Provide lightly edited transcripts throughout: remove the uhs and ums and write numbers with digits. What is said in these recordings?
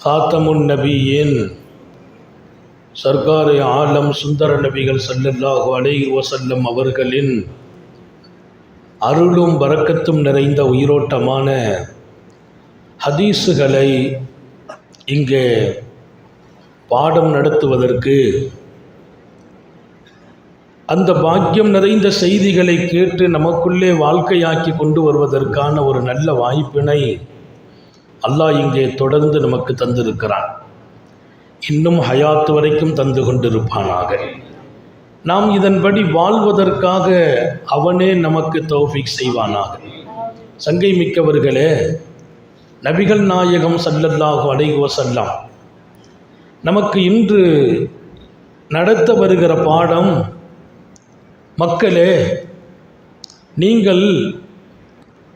காத்தமுன் நபியின் சர்க்கார் ஆலம் சுந்தர நபிகள் ஸல்லல்லாஹு அலைஹி வஸல்லம் அவர்களின் அருளும் பரக்கத்தும் நிறைந்த உயிரோட்டமான ஹதீஸுகளை இங்கே பாடம் நடத்துவதற்கு, அந்த பாக்கியம் நிறைந்த செய்திகளை கேட்டு நமக்குள்ளே வாழ்க்கையாக்கி கொண்டு வருவதற்கான ஒரு நல்ல வாய்ப்பினை அல்லாஹ் இங்கே தொடர்ந்து நமக்கு தந்திருக்கிறான். இன்னும் ஹயாத் வரைக்கும் தந்து கொண்டிருப்பானாக. நாம் இதன்படி வாழ்வதற்காக அவனே நமக்கு தௌஃபீக் செய்வானாக. சங்கை மிக்கவர்களே, நபிகள் நாயகம் ஸல்லல்லாஹு அலைஹி வஸல்லம் நமக்கு இன்று நடத்த வருகிற பாடம், மக்களே, நீங்கள்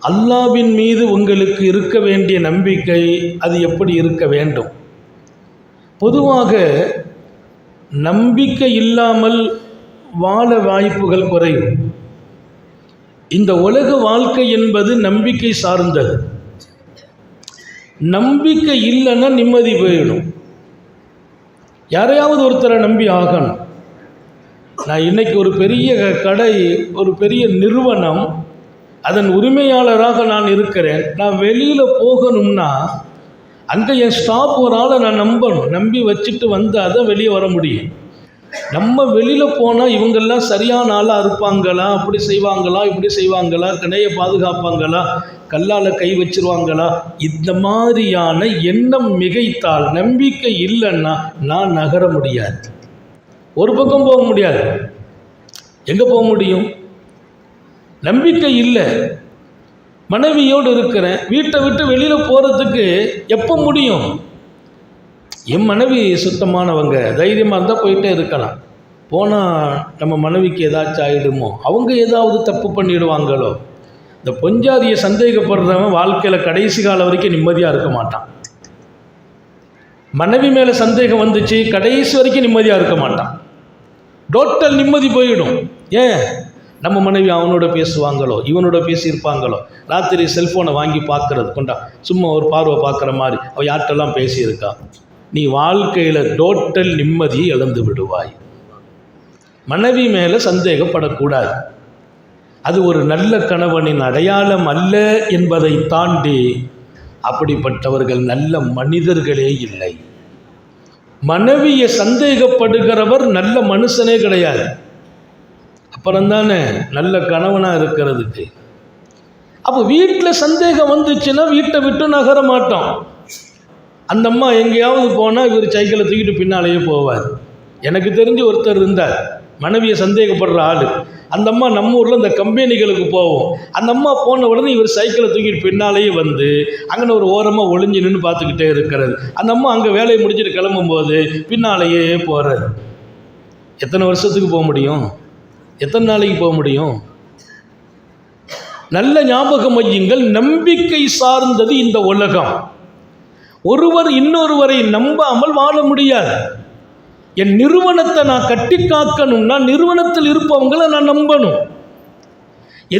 அல்லாஹ்வின் மீது உங்களுக்கு இருக்க வேண்டிய நம்பிக்கை அது எப்படி இருக்க வேண்டும்? பொதுவாக நம்பிக்கை இல்லாமல் வாழ வாய்ப்புகள் குறையும். இந்த உலக வாழ்க்கை என்பது நம்பிக்கை சார்ந்தது. நம்பிக்கை இல்லைன்னா நிம்மதி போயிடும். யாரையாவது ஒருத்தரை நம்பி ஆகணும். நான் இன்னைக்கு ஒரு பெரிய கடை, ஒரு பெரிய நிறுவனம், அதன் உரிமையாளராக நான் இருக்கிறேன். நான் வெளியில் போகணும்னா அங்கே என் ஸ்டாப் ஒரு ஆளை நான் நம்பணும். நம்பி வச்சுட்டு வந்தால் தான் வெளியே வர முடியும். நம்ம வெளியில் போனால் இவங்கெல்லாம் சரியான ஆளாக இருப்பாங்களா, அப்படி செய்வாங்களா, இப்படி செய்வாங்களா, கடையை பாதுகாப்பாங்களா, கல்லால் கை வச்சிருவாங்களா, இந்த மாதிரியான எண்ணம் மிகைத்தால், நம்பிக்கை இல்லைன்னா நான் நகர முடியாது. ஒரு பக்கம் போக முடியாது. எங்கே போக முடியும்? நம்பிக்கை இல்லை. மனைவியோடு இருக்கிறேன், வீட்டை விட்டு வெளியில் போகிறதுக்கு எப்போ முடியும்? என் மனைவி சுத்தமானவங்க, தைரியமாக இருந்தால் போயிட்டே இருக்கலாம். போனால் நம்ம மனைவிக்கு ஏதாச்சும் ஆகிடுமோ, அவங்க ஏதாவது தப்பு பண்ணிடுவாங்களோ. இந்த பொஞ்சாதியை சந்தேகப்படுறவன் வாழ்க்கையில் கடைசி காலம் வரைக்கும் நிம்மதியாக இருக்க மாட்டான். மனைவி மேலே சந்தேகம் வந்துச்சு, கடைசி வரைக்கும் நிம்மதியாக இருக்க மாட்டான். டோட்டல் நிம்மதி போயிடும். ஏன்? நம்ம மனைவி அவனோட பேசுவாங்களோ, இவனோட பேசியிருப்பாங்களோ. ராத்திரி செல்ஃபோனை வாங்கி பார்க்குறது, கொண்டா சும்மா ஒரு பார்வை பார்க்குற மாதிரி, அவள் யார்கிட்டெல்லாம் பேசியிருக்கா. நீ வாழ்க்கையில் டோட்டல் நிம்மதியை இழந்து விடுவாய். மனைவி மேலே சந்தேகப்படக்கூடாது. அது ஒரு நல்ல கணவனின் அடையாளம் அல்ல என்பதை தாண்டி அப்படிப்பட்டவர்கள் நல்ல மனிதர்களே இல்லை. மனைவியை சந்தேகப்படுகிறவர் நல்ல மனுஷனே கிடையாது. அப்புறம்தானே நல்ல கணவனாக இருக்கிறதுக்கு. அப்போ வீட்டில் சந்தேகம் வந்துச்சுன்னா வீட்டை விட்டு நகர மாட்டோம். அந்த அம்மா எங்கேயாவது போனால் இவர் சைக்கிளை தூக்கிட்டு பின்னாலேயே போவார். எனக்கு தெரிஞ்சு ஒருத்தர் இருந்தார், மனைவியை சந்தேகப்படுற ஆள். அந்த அம்மா நம்ம ஊரில் இந்த கம்பெனிகளுக்கு போவோம். அந்த அம்மா போன உடனே இவர் சைக்கிளை தூக்கிட்டு பின்னாலேயே வந்து அங்கே ஒரு ஓரமாக ஒளிஞ்சு நின்று பார்த்துக்கிட்டே இருக்கிறது. அந்த அம்மா அங்கே வேலையை முடிச்சுட்டு கிளம்பும்போது பின்னாலேயே போகிறார். எத்தனை வருஷத்துக்கு போக முடியும்? எத்தனை நாளைக்கு போக முடியும்? நல்ல ஞாபகம் வையுங்கள், நம்பிக்கை சார்ந்தது இந்த உலகம். ஒருவர் இன்னொருவரை நம்பாமல் வாழ முடியாது. என் நிறுவனத்தை நான் கட்டி காக்கணும்னா நிறுவனத்தில் இருப்பவங்களை நான் நம்பணும்.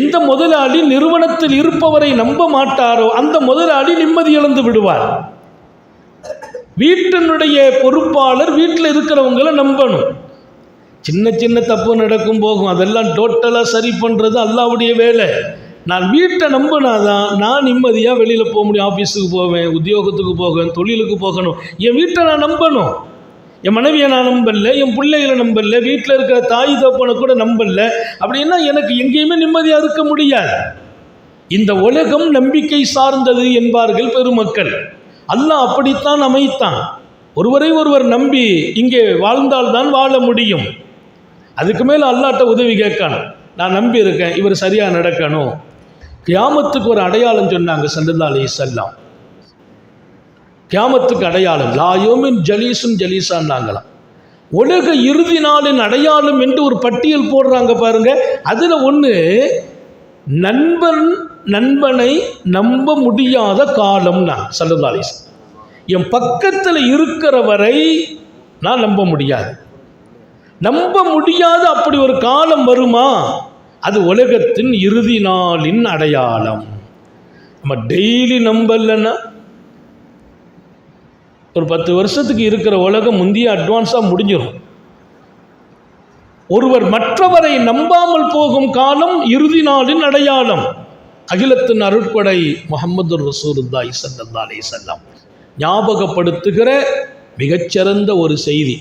எந்த முதலாளி நிறுவனத்தில் இருப்பவரை நம்ப மாட்டாரோ அந்த முதலாளி நிம்மதி இழந்து விடுவார். வீட்டினுடைய பொறுப்பாளர் வீட்டில் இருக்கிறவங்களை நம்பணும். சின்ன சின்ன தப்பு நடக்கும் போகும், அதெல்லாம் டோட்டலாக சரி பண்ணுறது அல்லாஹ்வுடைய வேலை. நான் வீட்டை நம்பினாதான் நான் நிம்மதியாக வெளியில் போக முடியும். ஆஃபீஸுக்கு போவேன், உத்தியோகத்துக்கு போவேன், தொழிலுக்கு போகணும். என் வீட்டை நான் நம்பணும். என் மனைவியை நான் நம்பல, என் பிள்ளைகளை நம்பல, வீட்டில் இருக்கிற தாய் தப்பனை கூட நம்பல. அப்படின்னா எனக்கு எங்கேயுமே நிம்மதியாக இருக்க முடியாது. இந்த உலகம் நம்பிக்கை சார்ந்தது என்பார்கள் பெருமக்கள். அல்லாஹ் அப்படித்தான் அமைத்தான். ஒருவரை ஒருவர் நம்பி இங்கே வாழ்ந்தால்தான் வாழ முடியும். அதுக்கு மேலே அல்லாஹ்ட்ட உதவி கேட்கணும். நான் நம்பி இருக்கேன், இவர் சரியாக நடக்கணும். கியாமத்துக்கு ஒரு அடையாளம் சொன்னாங்க ஸல்லல்லாஹு அலைஹி வஸல்லம். கியாமத்துக்கு அடையாளம் லா யௌமின் ஜலீசுன் ஜலீசான்னாங்களாம். உலக இறுதி நாளின் அடையாளம் என்று ஒரு பட்டியல் போடுறாங்க பாருங்க. அதில் ஒன்று, நண்பனை நம்ப முடியாத காலம்னா ஸல்லல்லாஹு அலைஹி வஸல்லம். என் பக்கத்தில் இருக்கிற வரை நான் நம்ப முடியாது. நம்ப முடியாத அப்படி ஒரு காலம் வருமா? அது உலகத்தின் இறுதி நாளின் அடையாளம். நம்ம டெய்லி நம்பலன்னா ஒரு 10 வருஷத்துக்கு இருக்கிற உலகம் முந்தைய அட்வான்ஸாக முடிஞ்சிடும். ஒருவர் மற்றவரை நம்பாமல் போகும் காலம் இறுதி நாளின் அடையாளம். அகிலத்தின் அருட்கொடை முஹம்மது ரசூலுல்லாஹி ஸல்லல்லாஹு அலைஹி வஸல்லம் ஞாபகப்படுத்துகிற மிகச்சிறந்த ஒரு செய்தி.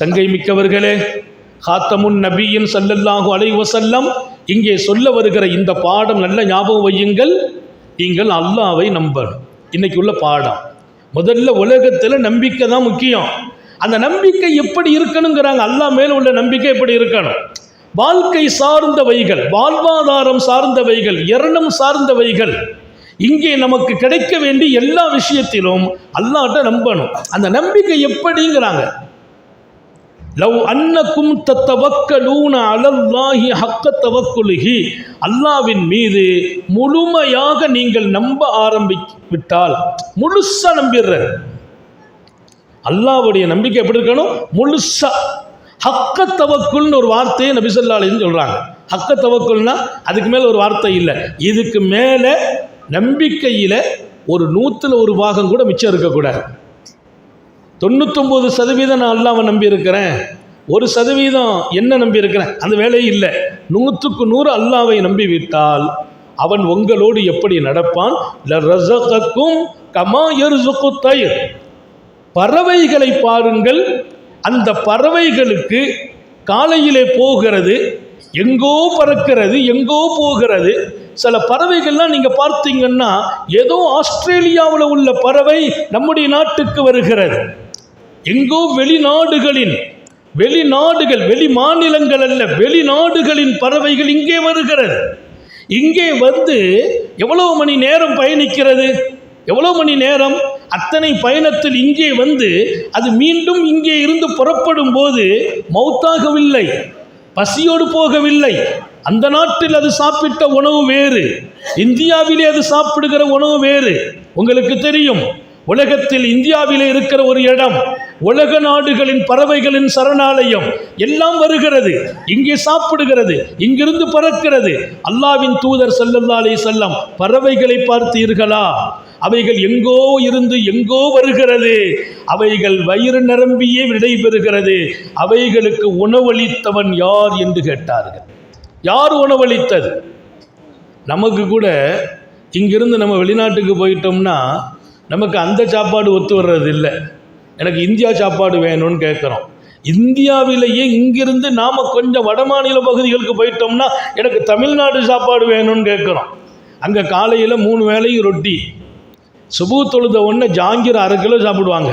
சங்கை மிக்கவர்களே, காத்தமுன் நபியின் ஸல்லல்லாஹு அலைஹி வஸல்லம் இங்கே சொல்ல வருகிற இந்த பாடம் நல்ல ஞாபகம் வையுங்கள். நீங்கள் அல்லாஹ்வை நம்பணும். இன்னைக்கு உள்ள பாடம் முதல்ல உலகத்தில் நம்பிக்கை தான் முக்கியம். அந்த நம்பிக்கை எப்படி இருக்கணுங்கிறாங்க. அல்லாஹ் மேல உள்ள நம்பிக்கை எப்படி இருக்கணும்? வாழ்க்கை சார்ந்தவைகள், வாழ்வாதாரம் சார்ந்தவைகள், இரணம் சார்ந்தவைகள், இங்கே நமக்கு கிடைக்க வேண்டிய எல்லா விஷயத்திலும் அல்லாஹ்ட்ட நம்பணும். அந்த நம்பிக்கை எப்படிங்கிறாங்க. லவ் அன்னக்கும் தத்தவக்கலூன அலல்லாஹி ஹக்க தவக்குலுஹி, அல்லாஹ்வின் மீது முழுமையாக நீங்கள் நம்ப ஆரம்பிவிட்டால், முழுசா நம்பிடுற அல்லாஹ்வுடைய நம்பிக்கை எப்படி இருக்கணும்? முழுசா. ஹக்க தவக்குல்னு ஒரு வார்த்தையை நபி ஸல்லல்லாஹு அலைஹி வஸல்லம் சொல்றாங்க. ஹக்க தவக்குல்னா அதுக்கு மேலே ஒரு வார்த்தை இல்லை. இதுக்கு மேலே நம்பிக்கையில் ஒரு 100ல் 1 பாகம் கூட மிச்சம் இருக்கக்கூடாது. 99% நான் அல்லாஹ்வை நம்பி இருக்கிறேன், 1% என்ன நம்பி இருக்கிறேன், அந்த வேலையே இல்லை. 100க்கு 100 அல்லாஹ்வை நம்பி விட்டால் அவன் உங்களோடு எப்படி நடப்பான்? லரஸகக்கும் கமா யர்ஸுகு தய்ர். பறவைகளை பாருங்கள். அந்த பறவைகளுக்கு காலையிலே போகிறது, எங்கோ பறக்கிறது, எங்கோ போகிறது. சில பறவைகள்லாம் நீங்கள் பார்த்தீங்கன்னா ஏதோ ஆஸ்திரேலியாவில் உள்ள பறவை நம்முடைய நாட்டுக்கு வருகிறது. எங்கோ வெளிநாடுகள், வெளி மாநிலங்கள் அல்ல, வெளிநாடுகளின் பறவைகள் இங்கே வருகிறது. இங்கே வந்து எவ்வளவு மணி நேரம் பயணிக்கிறது? எவ்வளோ மணி நேரம்? அத்தனை பயணத்தில் இங்கே வந்து அது மீண்டும் இங்கே இருந்து புறப்படும் போது மௌத்தாகவில்லை, பசியோடு போகவில்லை. அந்த நாட்டில் அது சாப்பிட்ட உணவு வேறு, இந்தியாவிலே அது சாப்பிடுகிற உணவு வேறு. உங்களுக்கு தெரியும், உலகத்தில் இந்தியாவிலே இருக்கிற ஒரு இடம் உலக நாடுகளின் பறவைகளின் சரணாலயம். எல்லாம் வருகிறது, இங்கே சாப்பிடுகிறது, இங்கிருந்து பறக்கிறது. அல்லாஹ்வின் தூதர் ஸல்லல்லாஹு அலைஹி வஸல்லம் பறவைகளை பார்த்தீர்களா? அவைகள் எங்கோ இருந்து எங்கோ வருகிறது. அவைகள் வயிறு நிரம்பியே விடைபெறுகிறது. அவைகளுக்கு உணவளித்தவன் யார் என்று கேட்டார்கள். யார் உணவளித்தது? நமக்கு கூட இங்கிருந்து நம்ம வெளிநாட்டுக்கு போயிட்டோம்னா நமக்கு அந்த சாப்பாடு ஒத்து வர்றது இல்லை. எனக்கு இந்தியா சாப்பாடு வேணும்னு கேட்குறோம். இந்தியாவிலேயே இங்கிருந்து நாம் கொஞ்சம் வடமாநில பகுதிகளுக்கு போயிட்டோம்னா எனக்கு தமிழ்நாடு சாப்பாடு வேணும்னு கேட்குறோம். அங்கே காலையில் 3 வேளையும் ரொட்டி, சுபு தொழுத ஒன்று ஜாங்கிர் 1/2 கிலோ சாப்பிடுவாங்க.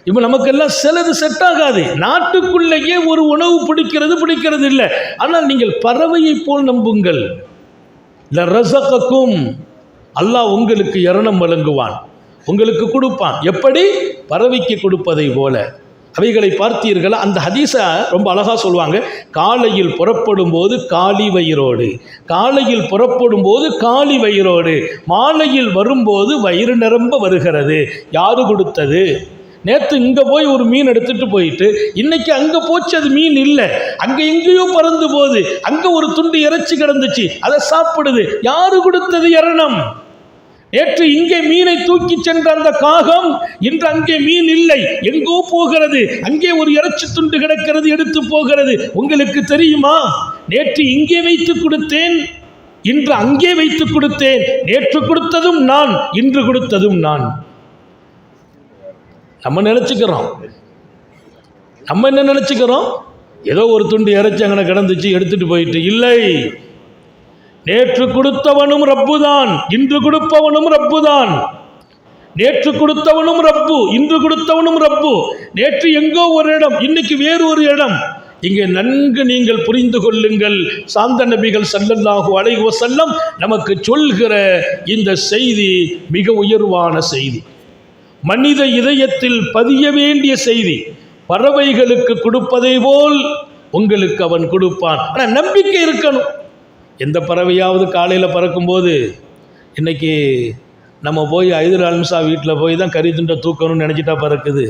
இப்போ நமக்கெல்லாம் சிலது செட் ஆகாது. நாட்டுக்குள்ளேயே ஒரு உணவு பிடிக்கிறது இல்லை. ஆனால் நீங்கள் பறவையை போல் நம்புங்கள். லரஸகக்கும், அல்லாஹ் உங்களுக்கு இரணம் வழங்குவான், உங்களுக்கு கொடுப்பான். எப்படி? பறவைக்கு கொடுப்பதை போல. அவைகளை பார்த்தீர்களா? அந்த ஹதீஸை ரொம்ப அழகாக சொல்லுவாங்க. காலையில் புறப்படும் போது காலி வயிறோடு, காலையில் புறப்படும் போது காலி வயிறோடு, மாலையில் வரும்போது வயிறு நிரம்ப வருகிறது. யாரு கொடுத்தது? நேற்று இங்கே போய் ஒரு மீன் எடுத்துட்டு போயிட்டு இன்னைக்கு அங்கே போச்சு, அது மீன் இல்லை, அங்கே எங்கேயோ பறந்து போகுது, அங்கே ஒரு துண்டு இறைச்சி கிடந்துச்சு, அதை சாப்பிடுது. யாரு கொடுத்தது இரணம்? நேற்று இங்கே மீனை தூக்கி சென்ற அந்த காகம் இன்று அங்கே மீன் இல்லை, எங்கோ போகிறது. அங்கே ஒரு இறைச்சி துண்டு கிடக்கிறது, எடுத்து போகிறது. உங்களுக்கு தெரியுமா? நேற்று இங்கே வைத்து கொடுத்தேன், இன்று அங்கே வைத்து கொடுத்தேன். நேற்று கொடுத்ததும் நான், இன்று கொடுத்ததும் நான். நம்ம நினைச்சுக்கிறோம், நம்ம என்ன நினைச்சுக்கிறோம்? ஏதோ ஒரு துண்டு இறைச்சி அங்கே கிடந்துச்சு, எடுத்துட்டு போயிட்டு. இல்லை, நேற்று கொடுத்தவனும் ரப்புதான், இன்று கொடுப்பவனும் ரப்புதான். நேற்று கொடுத்தவனும் ரப்பு, இன்று கொடுத்தவனும் ரப்பு. நேற்று எங்கோ ஒரு இடம், இன்னைக்கு வேறு ஒரு இடம். இங்கே நன்கு நீங்கள் புரிந்து கொள்ளுங்கள். சாந்த நபிகள் ஸல்லல்லாஹு அலைஹி வஸல்லம் நமக்கு சொல்கிற இந்த செய்தி மிக உயர்வான செய்தி, மனித இதயத்தில் பதிய வேண்டிய செய்தி. பறவைகளுக்கு கொடுப்பதை போல் உங்களுக்கு அவன் கொடுப்பான். ஆனால் நம்பிக்கை இருக்கணும். எந்த பறவையாவது காலையில் பறக்கும்போது, இன்றைக்கி நம்ம போய் ஐதுல் அல்ம்சா வீட்டில் போய் தான் கறி துண்டை தூக்கணும்னு நினச்சிட்டா பறக்குது.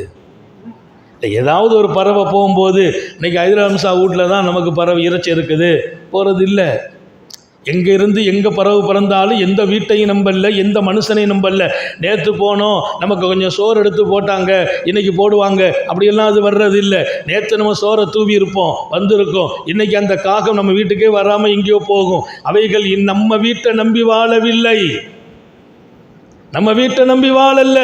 ஏதாவது ஒரு பறவை போகும்போது இன்றைக்கி ஐதுல் அல்ம்சா வீட்டில் தான் நமக்கு பறவை இறைச்சி இருக்குது போகிறது இல்லை. எங்கே இருந்து எங்கே பறவை பிறந்தாலும் எந்த வீட்டையும் நம்பல, எந்த மனுஷனையும் நம்பல. நேற்று போனோம், நமக்கு கொஞ்சம் சோறு எடுத்து போட்டாங்க, இன்னைக்கு போடுவாங்க, அப்படியெல்லாம் அது வர்றது இல்லை. நேற்று நம்ம சோறை தூவி இருப்போம், வந்திருக்கோம், இன்னைக்கு அந்த காகம் நம்ம வீட்டுக்கே வராமல் எங்கேயோ போகும். அவைகள் நம்ம வீட்டை நம்பி வாழவில்லை, நம்ம வீட்டை நம்பி வாழல்ல.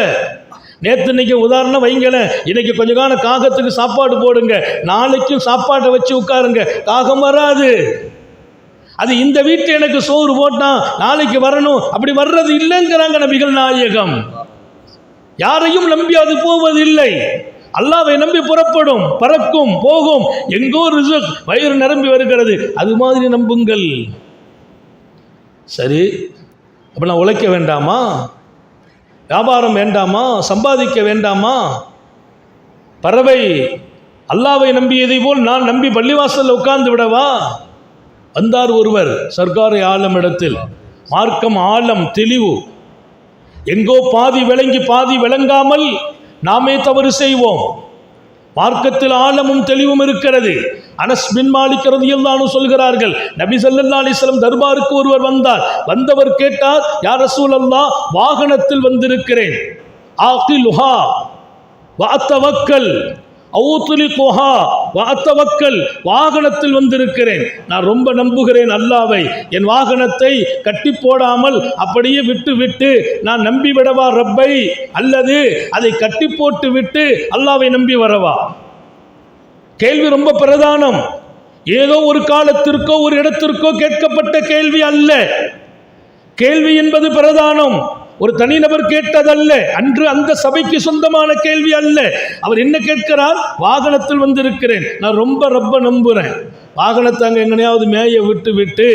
நேற்று இன்னைக்கு உதாரணம் வைங்களேன், இன்னைக்கு கொஞ்ச காலம் காகத்துக்கு சாப்பாடு போடுங்க, நாளைக்கும் சாப்பாட்டை வச்சு உட்காருங்க, காகம் வராது. அது இந்த வீட்டில் எனக்கு சோறு போட்டான் நாளைக்கு வரணும், அப்படி வர்றது இல்லைங்கிறாங்க நபிகள் நாயகம். யாரையும் நம்பி அது போவதில்லை. அல்லாஹ்வை நம்பி புறப்படும், பறக்கும், போகும், எங்கோ ரிஸ்க் வயிறு நிரம்பி வருகிறது, அது மாதிரி நம்புங்கள். சரி, அப்ப நான் உழைக்க வேண்டாமா? வியாபாரம் வேண்டாமா? சம்பாதிக்க வேண்டாமா? பறவை அல்லாஹ்வை நம்பியதை போல் நான் நம்பி பள்ளிவாசலில் உட்கார்ந்து விடவா? வந்தார் ஒருவர் சர்க்காரை ஆலம் இடத்தில், மார்க்கம் ஆழம் தெளிவு, எங்கோ பாதி விளங்கி பாதி விளங்காமல் நாமே தவறு செய்வோம். மார்க்கத்தில் ஆழமும் தெளிவும் இருக்கிறது. அனஸ் பின் மாலிக் ரலியல்லாஹு அன்ஹு சொல்கிறார்கள், நபி ஸல்லல்லாஹு அலைஹி வஸல்லம் தர்பாருக்கு ஒருவர் வந்தார். வந்தவர் கேட்டார், யா ரசூலல்லாஹ், வாகனத்தில் வந்திருக்கிறேன், ஆகிலுஹா வஅத்தவக்கல் அவுத்லிகுஹா வஅத்தவக்கல், வாகனத்தில் வந்திருக்கிறேன், நான் ரொம்ப நம்புகிறேன் அல்லாஹ்வை, என் வாகனத்தை கட்டி போடாமல் அப்படியே விட்டு விட்டு நான் நம்பி விடவா ரப்பை, அல்லது அதை கட்டி போட்டு விட்டு அல்லாஹ்வை நம்பி வரவா? கேள்வி ரொம்ப பிரதானம். ஏதோ ஒரு காலத்திற்கோ ஒரு இடத்திற்கோ கேட்கப்பட்ட கேள்வி அல்ல. கேள்வி என்பது பிரதானம். ஒரு தனிநபர் கேட்டதல்ல, அன்று அந்த சபைக்கு சொந்தமான கேள்வி அல்ல. அவர் என்ன கேட்கிறார்? வாகனத்தில் வந்திருக்கிறேன், நான் ரொம்ப நம்புறேன், வாகனத்தை அங்கே எங்கனையாவது மேய விட்டு விட்டு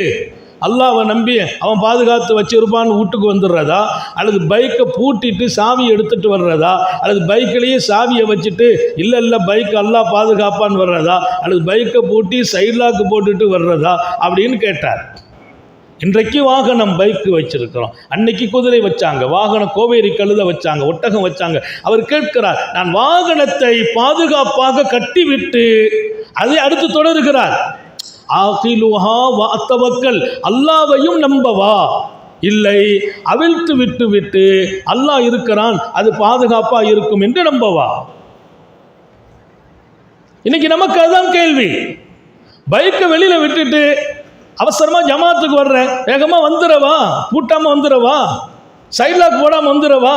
அல்லாஹ்வை நம்பி அவன் பாதுகாத்து வச்சிருப்பான்னு வீட்டுக்கு வந்துடுறதா, அல்லது பைக்கை பூட்டிட்டு சாவியை எடுத்துட்டு வர்றதா, அல்லது பைக்கிலேயே சாவியை வச்சுட்டு இல்லை பைக் அல்லாஹ் பாதுகாப்பான்னு வர்றதா, அல்லது பைக்கை பூட்டி சைட்லாக்கு போட்டுட்டு வர்றதா அப்படின்னு கேட்டார். இன்றைக்கு வாகனம் பைக்கு வச்சிருக்கிறோம், அன்னைக்கு குதிரை வச்சாங்க, வாகனம் கோவேரி கழுத வச்சாங்க, ஒட்டகம் வச்சாங்க. அவர் கேட்கிறார், நான் வாகனத்தை பாதுகாப்பாக கட்டிவிட்டு அதை அடுத்து தொடர்கிறார், ஆகிலுஹா வஅத்தவக்கல், அல்லாஹ்வையும் நம்பவா, இல்லை அவிழ்த்து விட்டு விட்டு அல்லாஹ் இருக்கிறான் அது பாதுகாப்பா இருக்கும் என்று நம்பவா? இன்னைக்கு நமக்கு அதுதான் கேள்வி. பைக்கை வெளியில விட்டுட்டு அவசரமா ஜமாத்துக்கு வர்றேன், வேகமா வந்துடவா, பூட்டாம வந்துடவா, சைட்லாக் போடாம வந்துடவா?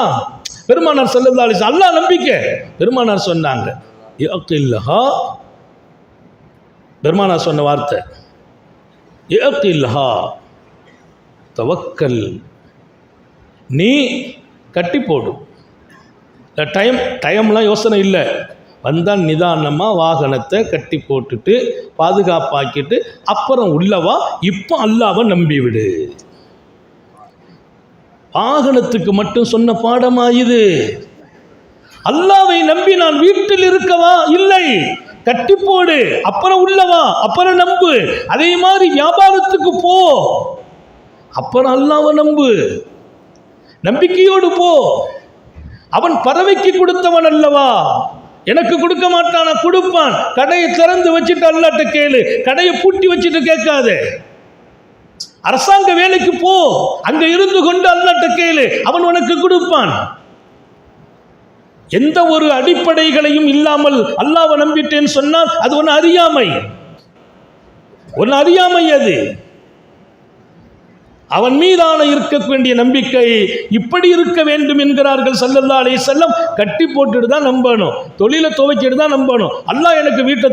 பெருமானார் ஸல்லல்லாஹு அலைஹி வஸல்லம் அல்லாஹ் நம்பிக்கை. பெருமானார் சொன்னாங்க, யஅகில்ஹா, பெருமானார் சொன்ன வார்த்தை, யஅகில்ஹா தவக்கல், நீ கட்டி போடு. டைம்லாம் யோசனை இல்லை, வந்தால் நிதானமாக வாகனத்தை கட்டி போட்டுட்டு பாதுகாப்பாக்கிட்டு அப்புறம் உள்ளவா, இப்போ அல்லாஹ்வை நம்பிவிடு. வாகனத்துக்கு மட்டும் சொன்ன பாடமா இது? அல்லாஹ்வை நம்பி நான் வீட்டில் இருக்கவா? இல்லை, கட்டி போடு, அப்புறம் உள்ளவா, அப்புறம் நம்பு. அதே மாதிரி வியாபாரத்துக்கு போ, அப்புறம் அல்லாஹ்வை நம்பு, நம்பிக்கையோடு போ. அவன் பறவைக்கு கொடுத்தவன் அல்லவா, எனக்கு கொடுக்க மாட்டானா? கொடுப்பான். கடையை திறந்து வச்சுட்டு அல்லாஹ்ட்ட கேளு, கடையை பூட்டி வச்சுட்டு கேட்காதே. அரசாங்க வேலைக்கு போ, அங்க இருந்து கொண்டு அல்லாஹ்ட்ட கேளு, அவன் உனக்கு கொடுப்பான். எந்த ஒரு அடிப்படைகளையும் இல்லாமல் அல்லாஹ்வை நம்பிட்டேன்னு சொன்னால் அது ஒன்று அறியாமை, ஒன்று அறியாமை. அது அவன் மீதான இருக்க வேண்டிய நம்பிக்கை இப்படி இருக்க வேண்டும் என்கிறார்கள் ஸல்லல்லாஹு அலைஹி வஸல்லம். கட்டி போட்டுட்டு தான் நம்பணும், தொழிலை துவைக்கிட்டு தான் நம்பணும். அல்லாஹ் எனக்கு வீட்டை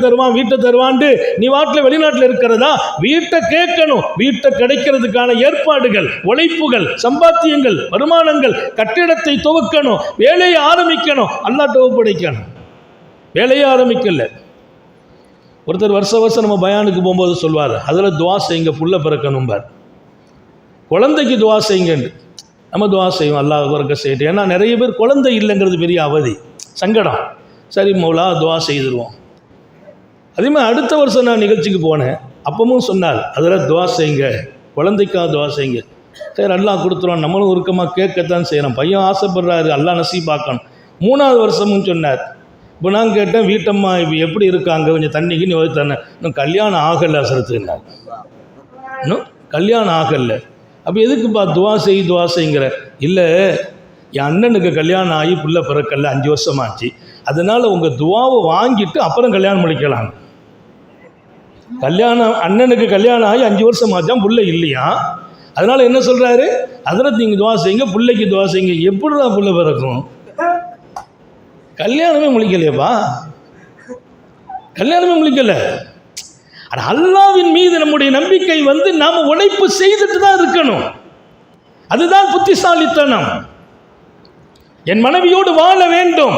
தருவான்ட்டு நீ வாட்டில் வெளிநாட்டில் இருக்கிறதா? வீட்டை கேட்கணும், வீட்டை கிடைக்கிறதுக்கான ஏற்பாடுகள், உழைப்புகள், சம்பாத்தியங்கள், வருமானங்கள், கட்டிடத்தை துவக்கணும், வேலையை ஆரம்பிக்கணும், அல்லாஹ்ட்ட ஒப்படைக்கணும். வேலையை ஆரம்பிக்கல. ஒருத்தர் வருஷம் நம்ம பயானுக்கு போகும்போது சொல்வார், அதில் துவா செய்யுங்க, புள்ள பிறக்கணும் பார், குழந்தைக்கு துவா செய்யுங்கன்னு. நம்ம துவா செய்வோம், அல்லாஹ் வரக்க செய்யட்டும். ஏன்னா நிறைய பேர் குழந்தை இல்லைங்கிறது பெரிய அவதி, சங்கடம். சரி மௌலா துவா செய்துருவோம். அதே மாதிரி அடுத்த வருஷம் நான் நிகழ்ச்சிக்கு போனேன், அப்பவும் சொன்னார், அதில் துவா செய்யுங்க, குழந்தைக்காக துவா செய்யுங்க. சரி அல்லாஹ் கொடுத்துருவான், நம்மளும் உருக்கமாக கேட்கத்தான் செய்கிறோம். பையன் ஆசைப்படுறாரு, அல்லாஹ் நசீபாக்கணும். 3வது வருஷமும் சொன்னார். இப்போ நான் கேட்டேன், வீட்டம்மா இப்போ எப்படி இருக்காங்க, கொஞ்சம் தண்ணிக்கு நீ தண்ணேன், இன்னும் கல்யாணம் ஆகலை அசரத்துனார். இன்னும் கல்யாணம் ஆகலை. அப்போ எதுக்குப்பா துவா செய்ங்கிற? இல்லை, என் அண்ணனுக்கு கல்யாணம் ஆகி புள்ள பிறக்கல, 5 வருஷமாச்சு, அதனால் உங்கள் துவாவை வாங்கிட்டு அப்புறம் கல்யாணம் முடிக்கலாம். அண்ணனுக்கு கல்யாணம் ஆகி 5 வருஷம் ஆச்சான், புள்ள இல்லையா, அதனால் என்ன சொல்கிறாரு, அதில் நீங்கள் துவா செய்யுங்க, பிள்ளைக்கு துவா செய்யுங்க. எப்படிதான் புள்ள பிறக்கும்? கல்யாணமே முடிக்கலையப்பா, கல்யாணமே முடிக்கல. அல்லாஹ்வின் மீது நம்முடைய நம்பிக்கை நாம் உழைப்பு செய்துட்டு தான் இருக்கணும். அதுதான் புத்திசாலித்தனம். என் மனைவியோடு வாழ வேண்டும்,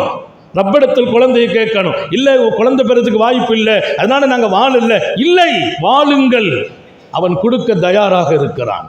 ரப்பிடத்தில் குழந்தையை கேட்கணும். இல்லை, குழந்தை பெறதுக்கு வாய்ப்பு இல்லை, அதனால நாங்கள் வாழல. இல்லை, வாழுங்கள், அவன் கொடுக்க தயாராக இருக்கிறான்.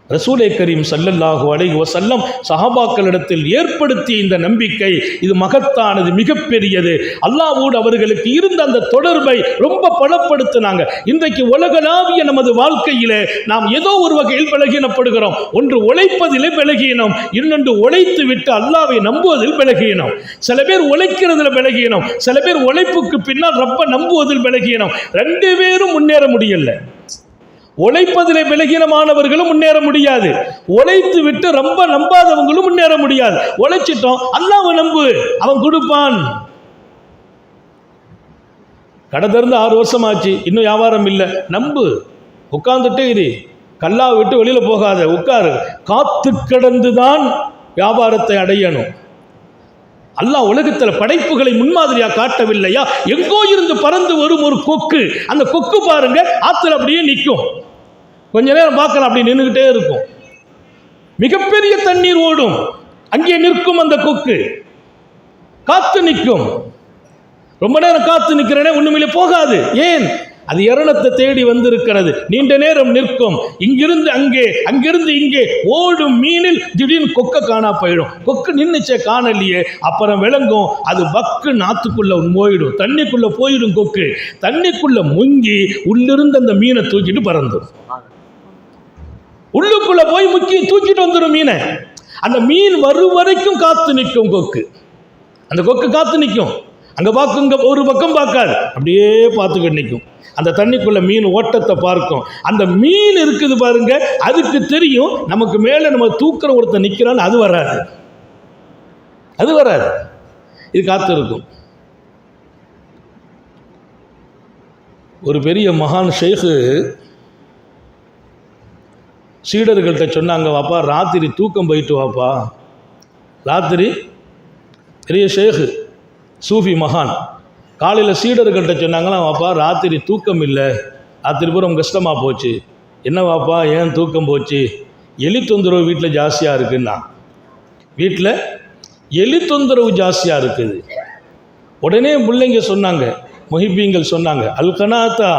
ரசூலே கரீம் ஸல்லல்லாஹு அலைஹி வஸல்லம் சஹாபாக்களிடத்தில் ஏற்படுத்திய இந்த நம்பிக்கை இது மகத்தானது, மிகப்பெரியது. அல்லாஹ்வோடு அவர்களுக்கு இருந்த அந்த தொடர்பை ரொம்ப பலப்படுத்தினாங்க. இன்றைக்கு உலகளாவிய நமது வாழ்க்கையிலே நாம் ஏதோ ஒரு வகையில் பலகீனப்படுகிறோம். ஒன்று உழைப்பதிலே பலகீனம், இன்னொன்று உழைத்து விட்டு அல்லாஹ்வை நம்புவதில் பலகீனம். சில பேர் உழைக்கிறதுல பலகீனம், சில பேர் உழைப்புக்கு பின்னால் ரப்ப நம்புவதில் பலகீனம். 2 பேரும் முன்னேற முடியல. உழைப்பதிலே பலகீனமானவர்களும் முன்னேற முடியாது, உழைத்து விட்டு ரொம்ப நம்பாதவங்களும் முன்னேற முடியாது. உழைச்சிட்டோம், அல்லாஹ்வை நம்பு, அவன் கொடுப்பான். கடை திறந்து 6 வருஷம் ஆச்சு, இன்னும் வியாபாரம் இல்லை, நம்பு, உட்கார்ந்துட்டே இரு, கல்லாவை விட்டு வெளியில போகாத, உட்காரு. காத்து கிடந்துதான் வியாபாரத்தை அடையணும். அல்லாஹ் உலகத்தில் படைப்புகளை முன்மாதிரியா காட்டவில்லையா? எங்கோ இருந்து பறந்து வரும் ஒரு கொக்கு, அந்த கொக்கு பாருங்க ஆத்துல அப்படியே நிற்கும், கொஞ்ச நேரம் பார்க்கலாம், அப்படி நின்றுகிட்டே இருக்கும். மிகப்பெரிய தண்ணீர் ஓடும், அங்கே நிற்கும் அந்த கொக்கு, காத்து நிற்கும். ரொம்ப நேரம் காத்து நிற்கிறனே, ஒண்ணுமில்லை, போகாது. ஏன்? அது இரணத்தை தேடி வந்திருக்கிறது. நீண்ட நேரம் நிற்கும், இங்கிருந்து அங்கே, அங்கிருந்து இங்கே ஓடும். மீனில் திடீர்னு கொக்க காணா போயிடும். கொக்கு நின்னுச்சே, காணலையே, அப்புறம் விளங்கும் அது பக்கு நாத்துக்குள்ள போயிடும், தண்ணிக்குள்ள போயிடும். கொக்கு தண்ணிக்குள்ள முங்கி உள்ளிருந்து அந்த மீனை தூக்கிட்டு பறந்துடும். உள்ளுக்குள்ள போய் முக்கி தூக்கிட்டு வந்துடும் மீனை. அந்த மீன் வரும் வரைக்கும் காத்து நிற்கும் கொக்கு. அந்த கொக்கு காத்து நிற்கும், அங்க பார்க்குங்க, ஒரு பக்கம் பார்க்காது, அப்படியே பார்த்துக்கிட்டு நிற்கும். அந்த தண்ணிக்குள்ள மீன் ஓட்டத்தை பார்க்கும். அந்த மீன் இருக்குது பாருங்க, அதுக்கு தெரியும் நமக்கு மேலே நம்ம தூக்குற ஒருத்தர் நிற்கிறான்னு. அது வராது, அது வராது, இது காத்து இருக்கும். ஒரு பெரிய மகான் ஷேக்கு சீடர்கள்ட்ட சொன்னாங்க, வாப்பா ராத்திரி தூக்கம் போயிட்டு வாப்பா. ராத்திரி பெரிய ஷேக்கு சூஃபி மகான் காலையில் சீடர்கள்ட்ட சொன்னாங்களா, வாப்பா ராத்திரி தூக்கம் இல்லை, ராத்திரி பூரம் கஷ்டமாக போச்சு. என்ன வாப்பா, ஏன் தூக்கம் போச்சு? எலி தொந்தரவு வீட்டில் ஜாஸ்தியாக இருக்குன்னா. வீட்டில் எலி தொந்தரவு ஜாஸ்தியாக இருக்குது. உடனே பிள்ளைங்க சொன்னாங்க, முஹிப்பீங்கள் சொன்னாங்க, அல்கனாத்தா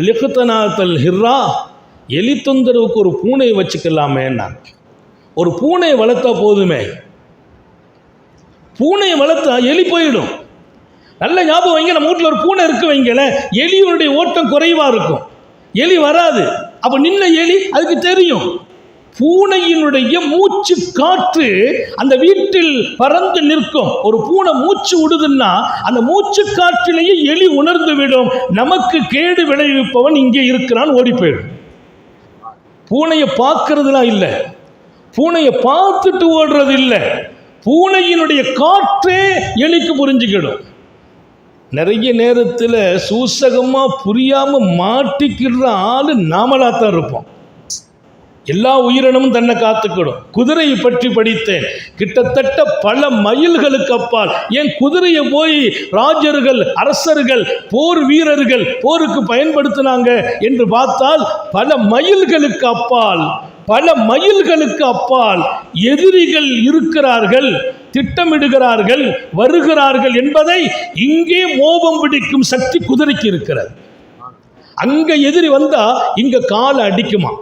அலிகத்தனாத்தல் ஹிர்ரா, எலி தொந்தரவுக்கு ஒரு பூனையை வச்சுக்கலாமே. ஒரு பூனையை வளர்த்தா போதுமே, பூனையை வளர்த்தா எலி போயிடும். நல்ல ஞாபகம் வைங்க, நம்ம வீட்டில் ஒரு பூனை இருக்கு வைங்களேன், எலியுடைய ஓட்டம் குறைவாக இருக்கும், எலி வராது. அப்போ நின்ன எலி அதுக்கு தெரியும். பூனையினுடைய மூச்சு காற்று அந்த வீட்டில் பறந்து நிற்கும். ஒரு பூனை மூச்சு விடுதுன்னா அந்த மூச்சு காற்றிலேயே எலி உணர்ந்து விடும், நமக்கு கேடு விளைவிப்பவன் இங்கே இருக்கிறான், ஓடி போயிடும். பூனையை பார்க்கறதுலாம் இல்லை, பூனையை பார்த்துட்டு ஓடுறது இல்லை, பூனையினுடைய காற்றே எலிக்கு புரிஞ்சுக்கிடும். நிறைய நேரத்தில் சூசகமாக புரியாமல் மாட்டிக்கிற ஆள் நாமளாத்தான் இருப்போம். எல்லா உயிரினமும் தன்னை காத்துக்கிடும். குதிரையை பற்றி படித்தேன், கிட்டத்தட்ட பல மைல்களுக்கு அப்பால். ஏன் குதிரையை போய் ராஜர்கள், அரசர்கள், போர் வீரர்கள் போருக்கு பயன்படுத்தினாங்க என்று பார்த்தால் பல மைல்களுக்கு அப்பால், பல மைல்களுக்கு அப்பால் எதிரிகள் இருக்கிறார்கள், திட்டமிடுகிறார்கள், வருகிறார்கள் என்பதை இங்கே மோபம் பிடிக்கும் சக்தி குதிரைக்கு இருக்கிறது. அங்க எதிரி வந்தா இங்க காலை அடிக்குமா,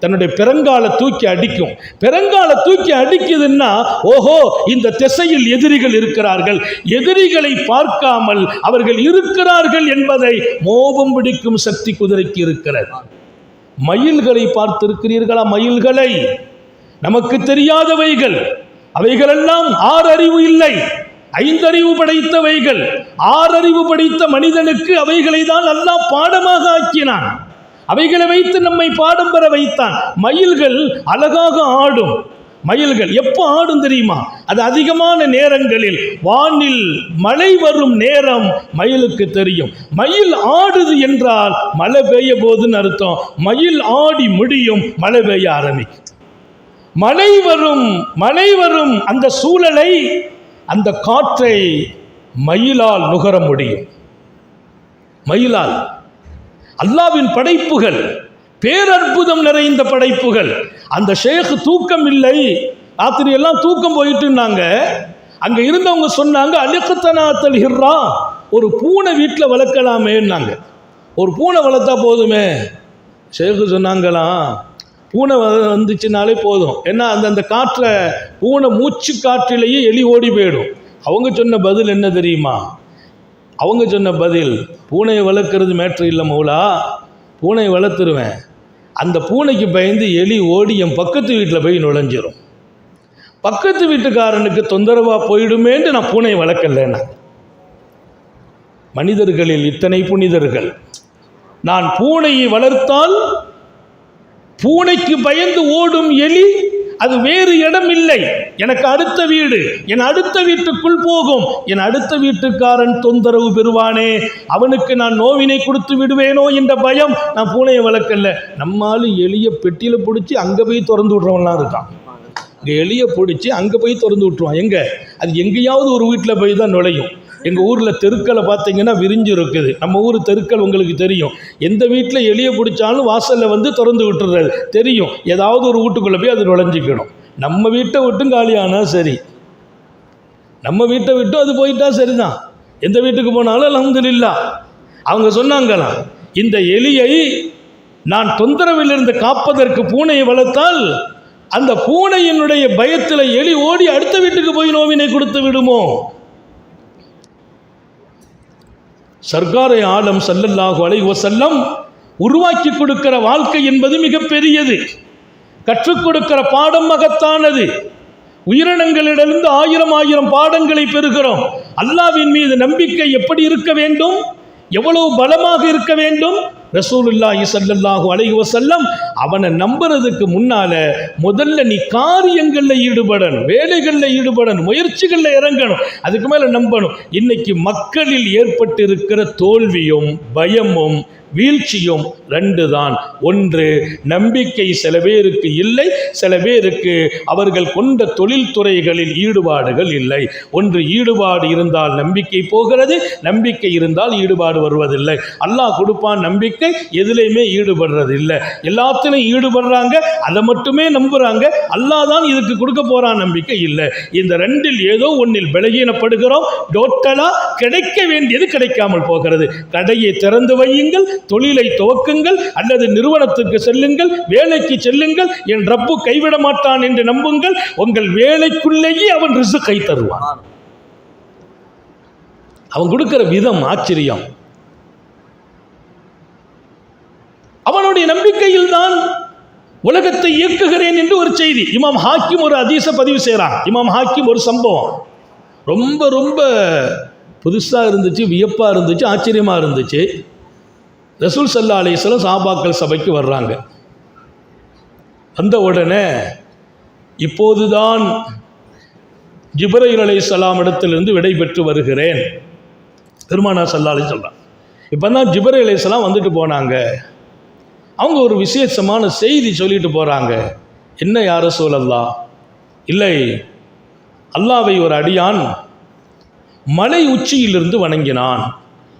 தன்னுடைய பெருங்கால தூக்கி அடிக்கும். பெருங்கால தூக்கி அடிக்குதுன்னா ஓஹோ இந்த திசையில் எதிரிகள் இருக்கிறார்கள், எதிரிகளை பார்க்காமல் அவர்கள் இருக்கிறார்கள் என்பதை மோபம் பிடிக்கும் சக்தி குதிரைக்கு இருக்கிறது. மயில்களை பார்த்திருக்கிறீர்களா? மயில்களை, நமக்கு தெரியாதவைகள், அவைகளெல்லாம் 6 அறிவு இல்லை, 5 அறிவு படைத்தவைகள். 6 அறிவு படைத்த மனிதனுக்கு அவைகளை தான் அல்லாஹ் பாடமாக ஆக்கினான். அவைகளை வைத்து நம்மை பாடம் பெற வைத்தான். மயில்கள் அழகாக ஆடும். மயில்கள் எப்போ ஆடும் தெரியுமா? அது அதிகமான நேரங்களில் வானில் மழை வரும் நேரம் மயிலுக்கு தெரியும். மயில் ஆடுது என்றால் மழை பெய்ய போதுன்னு அர்த்தம். மயில் ஆடி முடியும், மழை பெய்ய ஆரம்பிக்கும். மழை வரும் அந்த சூழலை, அந்த காற்றை மயிலால் நுகர முடியும். மயிலால். அல்லாவின் படைப்புகள், பேரற்புதம் நிறைந்த படைப்புகள். அந்த ஷேக் தூக்கம் இல்லை, ராத்திரி எல்லாம் தூக்கம் போயிட்டுனாங்க. அங்க இருந்தவங்க சொன்னாங்க, அலிகத்தனாத்தல் ஹிர்ரா, ஒரு பூனை வீட்டில் வளர்க்கலாமேன்னாங்க. ஒரு பூனை வளர்த்தா போதுமே. ஷேக்கு சொன்னாங்களாம், பூனை வந்துச்சுனாலே போதும். ஏன்னா அந்த காற்றை, பூனை மூச்சு காற்றிலேயே எலி ஓடி போயிடும். அவங்க சொன்ன பதில் என்ன தெரியுமா? அவங்க சொன்ன பதில், பூனையை வளர்க்குறது மேட்ரு இல்லை மௌலா, பூனையை வளர்த்துருவேன், அந்த பூனைக்கு பயந்து எலி ஓடி என் பக்கத்து வீட்டில் போய் நுழைஞ்சிரும், பக்கத்து வீட்டுக்காரனுக்கு தொந்தரவாக போயிடுமேன்னு நான் பூனையை வளர்க்கலன்னா. மனிதர்களில் இத்தனை புனிதர்கள். நான் பூனையை வளர்த்தால் பூனைக்கு பயந்து ஓடும் எலி அது வேறு இடம் இல்லை, எனக்கு அடுத்த வீடு, என் அடுத்த வீட்டுக்குள் போகும். என் அடுத்த வீட்டுக்காரன் தொந்தரவு பெறுவானே, அவனுக்கு நான் நோவினை கொடுத்து விடுவேனோ என்ற பயம். நான் பூனையை வளர்க்கல. நம்மாலும் எலிய பெட்டியில் பிடிச்சி அங்கே போய் திறந்து விட்றவன்லாம் இருக்கான். இங்கே எலியை பிடிச்சி அங்கே போய் திறந்து விட்டுருவான். எங்கே? அது எங்கேயாவது ஒரு வீட்டில் போய் தான் நுழையும். எங்கள் ஊரில் தெருக்களை பார்த்தீங்கன்னா விரிஞ்சு இருக்குது. நம்ம ஊர் தெருக்கள் உங்களுக்கு தெரியும். எந்த வீட்டில் எலியை பிடிச்சாலும் வாசலில் வந்து திறந்து விட்டுறது தெரியும். ஏதாவது ஒரு வீட்டுக்குள்ளே போய் அது நுழைஞ்சிக்கணும். நம்ம வீட்டை விட்டும் காலியானால் சரி, நம்ம வீட்டை விட்டும் அது போயிட்டா சரிதான். எந்த வீட்டுக்கு போனாலும் அல்ஹம்துலில்லாஹ். அவங்க சொன்னாங்களாம், இந்த எலியை நான் தொந்தரவிலிருந்து காப்பதற்கு பூனையை வளர்த்தால் அந்த பூனையினுடைய பயத்தில் எலி ஓடி அடுத்த வீட்டுக்கு போய் நோவினை கொடுத்து விடுமோ. சர்க்காரை ஆலம் ஸல்லல்லாஹு அலைஹி வஸல்லம் உருவாக்கி கொடுக்கிற வாழ்க்கை என்பது மிகப்பெரியது. கற்றுக் கொடுக்கிற பாடம் மகத்தானது. உயிரினங்களிடமிருந்து ஆயிரம் பாடங்களை பெறுகிறோம். அல்லாஹ்வின் மீது நம்பிக்கை எப்படி இருக்க வேண்டும், எவ்வளவு பலமாக இருக்க வேண்டும். ரசூலுல்லாஹி ஸல்லல்லாஹு அலைஹி வஸல்லம் அவனை நம்புறதுக்கு முன்னால முதல்ல நீ காரியங்களில் ஈடுபடணும், வேலைகளில் ஈடுபடணும், முயற்சிகளில் இறங்கணும், அதுக்கு மேலே நம்பணும். இன்னைக்கு மக்களில் ஏற்பட்டிருக்கிற தோல்வியும் பயமும் வீழ்ச்சியும் ரெண்டு தான். ஒன்று, நம்பிக்கை சில பேருக்கு இல்லை, சில பேருக்கு அவர்கள் கொண்ட தொழில்துறைகளில் ஈடுபாடுகள் இல்லை. ஒன்று, ஈடுபாடு இருந்தால் நம்பிக்கை போகிறது, நம்பிக்கை இருந்தால் ஈடுபாடு வருவதில்லை. அல்லாஹ் கொடுப்பான் நம்பிக்கை, எதுலையுமே ஈடுபடுறது இல்லை. எல்லாத்திலையும் ஈடுபடுறாங்க, அதை மட்டுமே நம்புறாங்க. அல்லாஹ் தான் இதுக்கு கொடுக்க போறான் நம்பிக்கை இல்லை. இந்த ரெண்டில் ஏதோ ஒன்றில் பலகீனப்படுகிறோம். டோட்டலா கிடைக்க வேண்டியது கிடைக்காமல் போகிறது. கடையை திறந்து வையுங்கள், தொழிலை துவக்குங்கள், அல்லது நிறுவனத்துக்கு செல்லுங்கள், வேலைக்கு செல்லுங்கள், என் ரப்பு கைவிட மாட்டான் என்று நம்புங்கள். உங்கள் வேலைக்குள்ளேயே அவன் ரிஸ்கை தருவான். அவன் கொடுக்கிற விதம் ஆச்சரியம். அவனுடைய நம்பிக்கையில் தான் உலகத்தை இயக்குகிறேன் என்று ஒரு செய்தி. இமாம் ஹாக்கிம் ஒரு ஹதீஸ பதிவு செய்கிறான். இமாம் ஹாக்கிம் ஒரு சம்பவம் ரொம்ப ரொம்ப புதுசாக இருந்துச்சு, வியப்பாக இருந்துச்சு, ஆச்சரியமாக இருந்துச்சு. ரசூல் ஸல்லல்லாஹு அலைஹி வஸல்லம் சஹாபாக்கள் சபைக்கு வர்றாங்க. வந்த உடனே, இப்போதுதான் ஜிப்ரீல் அலைஹிஸ்ஸலாம் இடத்திலிருந்து விடை பெற்று வருகிறேன், பெருமானார் ஸல்லல்லாஹு அலைஹி வஸல்லம். இப்போ தான் ஜிப்ரீல் அலைஹிஸ்ஸலாம் வந்துட்டு போனாங்க. அவங்க ஒரு விசேஷமான செய்தி சொல்லிட்டு போகிறாங்க. என்ன யா ரசூலல்லாஹ்? இல்லை, அல்லாஹ்வை ஒரு அடியான் மலை உச்சியிலிருந்து வணங்கினான்.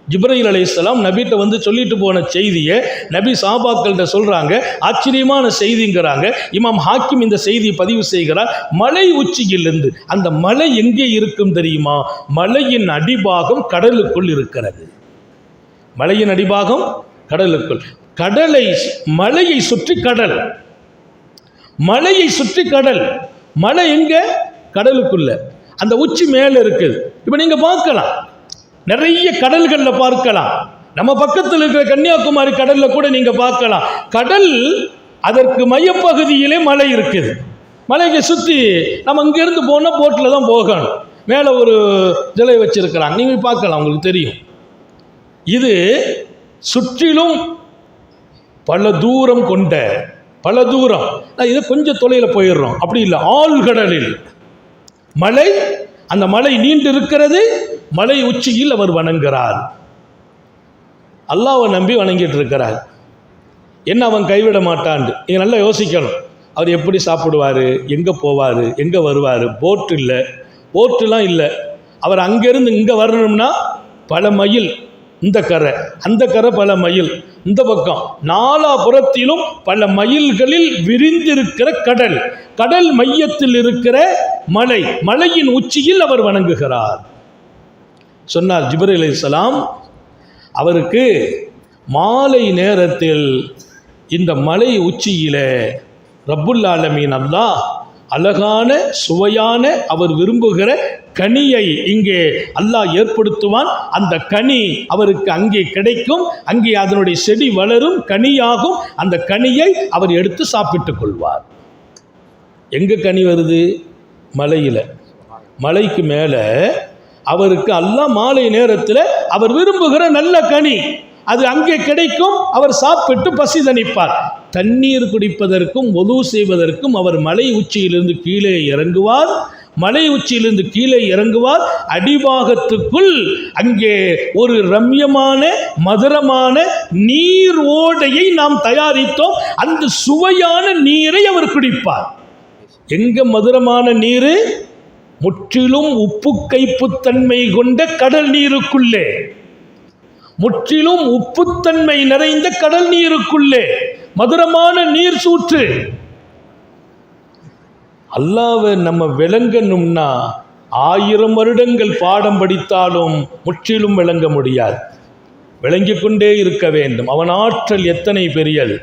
ஜிப்ரீல் அலைஹிஸ்ஸலாம் நபிட்ட வந்து சொல்லிட்டு போன செய்தியை நபி சஹாபாக்கள்கிட்ட சொல்கிறாங்க. ஆச்சரியமான செய்திங்கிறாங்க. இமாம் ஹாக்கிம் இந்த செய்தியை பதிவு செய்கிறார். மலை உச்சியிலிருந்து, அந்த மலை எங்கே இருக்கும் தெரியுமா? மலையின் அடிபாகம் கடலுக்குள் இருக்கிறது. மலையின் அடிபாகம் கடலுக்குள். மலையை சுற்றி கடல், மலையை சுற்றி கடல். மலை எங்க? கடலுக்குள்ள. அந்த உச்சி மேலே இருக்குது. இப்போ நீங்கள் பார்க்கலாம், நிறைய கடல்களில் பார்க்கலாம். நம்ம பக்கத்தில் இருக்கிற கன்னியாகுமரி கடலில் கூட நீங்கள் பார்க்கலாம். கடல், அதற்கு மையப்பகுதியிலே மலை இருக்குது. மலையை சுற்றி நம்ம இங்கேருந்து போனால் போட்டில் தான் போகணும். மேலே ஒரு ஜலை வச்சிருக்கிறாங்க, நீங்கள் பார்க்கலாம், உங்களுக்கு தெரியும். இது சுற்றிலும் பல தூரம் கொண்ட, பல தூரம், இதை கொஞ்சம் தொலைவில் போயிடுறோம், அப்படி இல்லை, ஆழ்கடலில் மலை, அந்த மலை நீண்டு இருக்கிறது, மலை உச்சியில் அவர் வணங்குகிறார். அல்லாஹ்வை நம்பி வணங்கிட்டு இருக்கிறார். என்ன அவன் கைவிட மாட்டான். நீங்கள் நல்லா யோசிக்கணும். அவர் எப்படி சாப்பிடுவார், எங்கே போவார், எங்கே வருவார்? போட்டு இல்லை, போட்டுலாம் இல்லை. அவர் அங்கேருந்து இங்கே வரணும்னா பல மைல், இந்த கரை அந்த கரை பல மைல், இந்த பக்கம் நாலாபுறத்திலும் பல மைல்களில் விரிந்திருக்கிற கடல், கடல் மையத்தில் இருக்கிற மலை, மலையின் உச்சியில் அவர் வணங்குகிறார். சொன்னார் ஜிப்ரீல் அலைஹிஸ்ஸலாம், அவருக்கு மாலை நேரத்தில் இந்த மலை உச்சியிலே ரப்புல் ஆலமீன் அல்லாஹ் அழகான சுவையான அவர் விரும்புகிற கனியை இங்கே அல்லாஹ் ஏற்படுத்துவான். அந்த கனி அவருக்கு அங்கே கிடைக்கும், அங்கே அதனுடைய செடி வளரும், கனியாகும். அந்த கனியை அவர் எடுத்து சாப்பிட்டு கொள்வார். எங்கே கனி வருது? மலையில். மலைக்கு மேலே அவருக்கு அல்லாஹ் மாலை நேரத்தில் அவர் விரும்புகிற நல்ல கனி அது அங்கே கிடைக்கும். அவர் சாப்பிட்டு பசி தணிப்பார். தண்ணீர் குடிப்பதற்கும் வுது செய்வதற்கும் அவர் மலை உச்சியிலிருந்து கீழே இறங்குவார். மலை உச்சியிலிருந்து கீழே இறங்குவார். அடிபாகத்துக்குள் அங்கே ஒரு ரம்யமான மதுரமான நீர் ஓடையை நாம் தயாரித்தோம். அந்த சுவையான நீரை அவர் குடிப்பார். எங்க மதுரமான நீர்? முற்றிலும் உப்பு கைப்புத்தன்மை கொண்ட கடல் நீருக்குள்ளே, முற்றிலும் உப்புத்தன்மை நிறைந்த கடல் நீருக்குள்ளே மதுரமான நீர் சூற்று. அல்லாஹ்வை நம்ம விளங்கணும்னா 1000 வருடங்கள் பாடம் படித்தாலும் முற்றிலும் விளங்க முடியாது. விளங்கிக் கொண்டே இருக்க வேண்டும். அவன் ஆற்றல் எத்தனை பெரியது!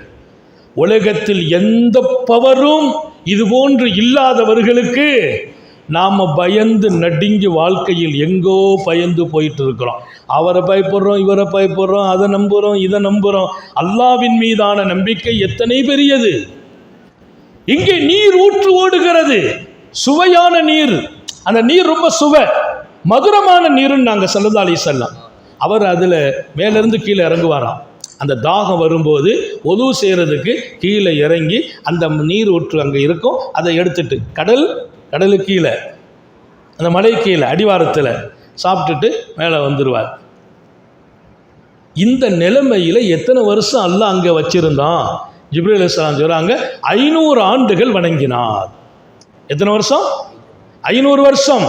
உலகத்தில் எந்த பவரும் இதுபோன்று இல்லாதவர்களுக்கு நாம் பயந்து நடுங்கி வாழ்க்கையில் எங்கோ பயந்து போயிட்டு இருக்கிறோம். அவரை பயப்படுறோம், இவரை பயப்படுறோம், அதை நம்புகிறோம், இதை நம்புகிறோம். அல்லாஹ்வின் மீதான நம்பிக்கை எத்தனை பெரியது! இங்கே நீர் ஊற்று ஓடுகிறது, சுவையான நீர். அந்த நீர் ரொம்ப சுவை, மதுரமான நீருன்னு நாங்கள் ஸல்லல்லாஹு அலைஹி வஸல்லம். அவர் அதில் மேலேருந்து கீழே இறங்குவாராம். அந்த தாகம் வரும்போது வுது செய்கிறதுக்கு கீழே இறங்கி அந்த நீர் ஊற்று அங்கே இருக்கும், அதை எடுத்துட்டு கடலுக்கு கீழே, அந்த மலை கீழே அடிவாரத்தில் சாப்பிட்டுட்டு மேலே வந்துடுவார். இந்த நிலைமையில் எத்தனை வருஷம் அல்லாஹ் அங்கே வச்சிருந்தான்? ஜிப்ரீல் அலைஹிஸ்ஸலாம் சொல்கிறாங்க 500 ஆண்டுகள் வணங்கினார். எத்தனை வருஷம்? 500 வருஷம்.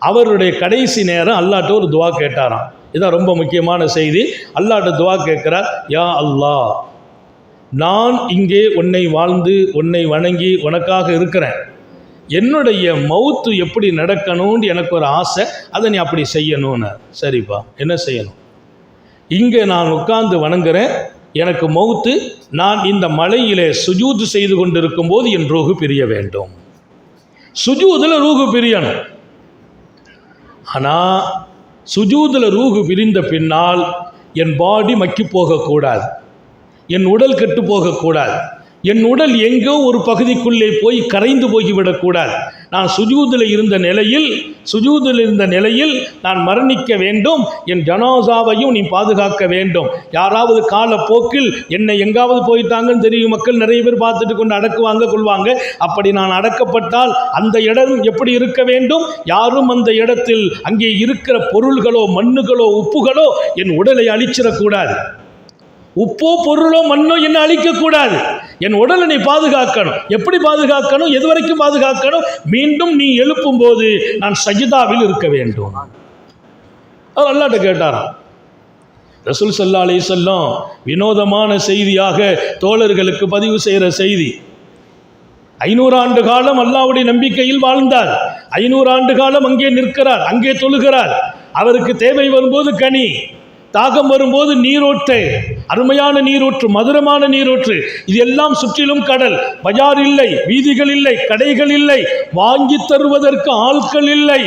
அவருடைய கடைசி நேரம் அல்லாஹ்ட்ட ஒரு துவா கேட்டாராம். இதுதான் ரொம்ப முக்கியமான செய்தி. அல்லாஹ்ட்ட துவா கேட்கிறார், யா அல்லாஹ், நான் இங்கே உன்னை வாழ்ந்து உன்னை வணங்கி உனக்காக இருக்கிறேன். என்னுடைய மவுத்து எப்படி நடக்கணும்னு எனக்கு ஒரு ஆசை, அதை நீ அப்படி செய்யணும்னு. சரிப்பா, என்ன செய்யணும்? இங்கே நான் உட்கார்ந்து வணங்குறேன், எனக்கு மவுத்து, நான் இந்த மலையிலே சுஜூது செய்து கொண்டிருக்கும் போது என் ரூஹு பிரிய வேண்டும். சுஜூதில் ரூஹு பிரியணும். ஆனால் சுஜூதில் ரூஹு பிரிந்த பின்னால் என் பாடி மக்கி போகக்கூடாது, என் உடல் கெட்டு போகக்கூடாது, என் உடல் எங்கோ ஒரு பகுதிக்குள்ளே போய் கரைந்து போய்விடக்கூடாது. நான் சுஜூதில் இருந்த நிலையில் நான் மரணிக்க வேண்டும். என் ஜனாசாவையும் நீ பாதுகாக்க வேண்டும். யாராவது காலப்போக்கில் என்னை எங்காவது போயிட்டாங்கன்னு தெரியும், மக்கள் நிறைய பேர் பார்த்துட்டு கொண்டு அடக்குவாங்க கொள்வாங்க. அப்படி நான் அடக்கப்பட்டால் அந்த இடம் எப்படி இருக்க வேண்டும்? யாரும் அந்த இடத்தில் அங்கே இருக்கிற பொருள்களோ மண்ணுகளோ உப்புகளோ என் உடலை அழிச்சிடக்கூடாது. உப்போ பொருளோ மண்ணோ என்ன அழிக்கக்கூடாது. என் உடலை நீ பாதுகாக்கணும். எப்படி பாதுகாக்கணும்? எது வரைக்கும் பாதுகாக்கணும்? மீண்டும் நீ எழுப்பும் போது நான் சஜிதாவில் இருக்க வேண்டும். அவர் அல்லாஹ்ட்ட கேட்டாராம். ரசூல் ஸல்லல்லாஹு அலைஹி வஸல்லம் வினோதமான செய்தியாக தோழர்களுக்கு பதிவு செய்கிற செய்தி. 500 ஆண்டு காலம் அல்லாஹ்வுடைய நம்பிக்கையில் வாழ்ந்தார். 500 ஆண்டு காலம் அங்கே நிற்கிறார், அங்கே தொழுகிறார். அவருக்கு தேவை வரும்போது கனி, தாகம் வரும்போது நீரோற்று, அருமையான நீரோற்று, மதுரமான நீரோற்று. இது எல்லாம் சுற்றிலும் கடல். பஜார் இல்லை, வீதிகள் இல்லை, கடைகள் இல்லை, வாங்கி தருவதற்கு ஆட்கள் இல்லை.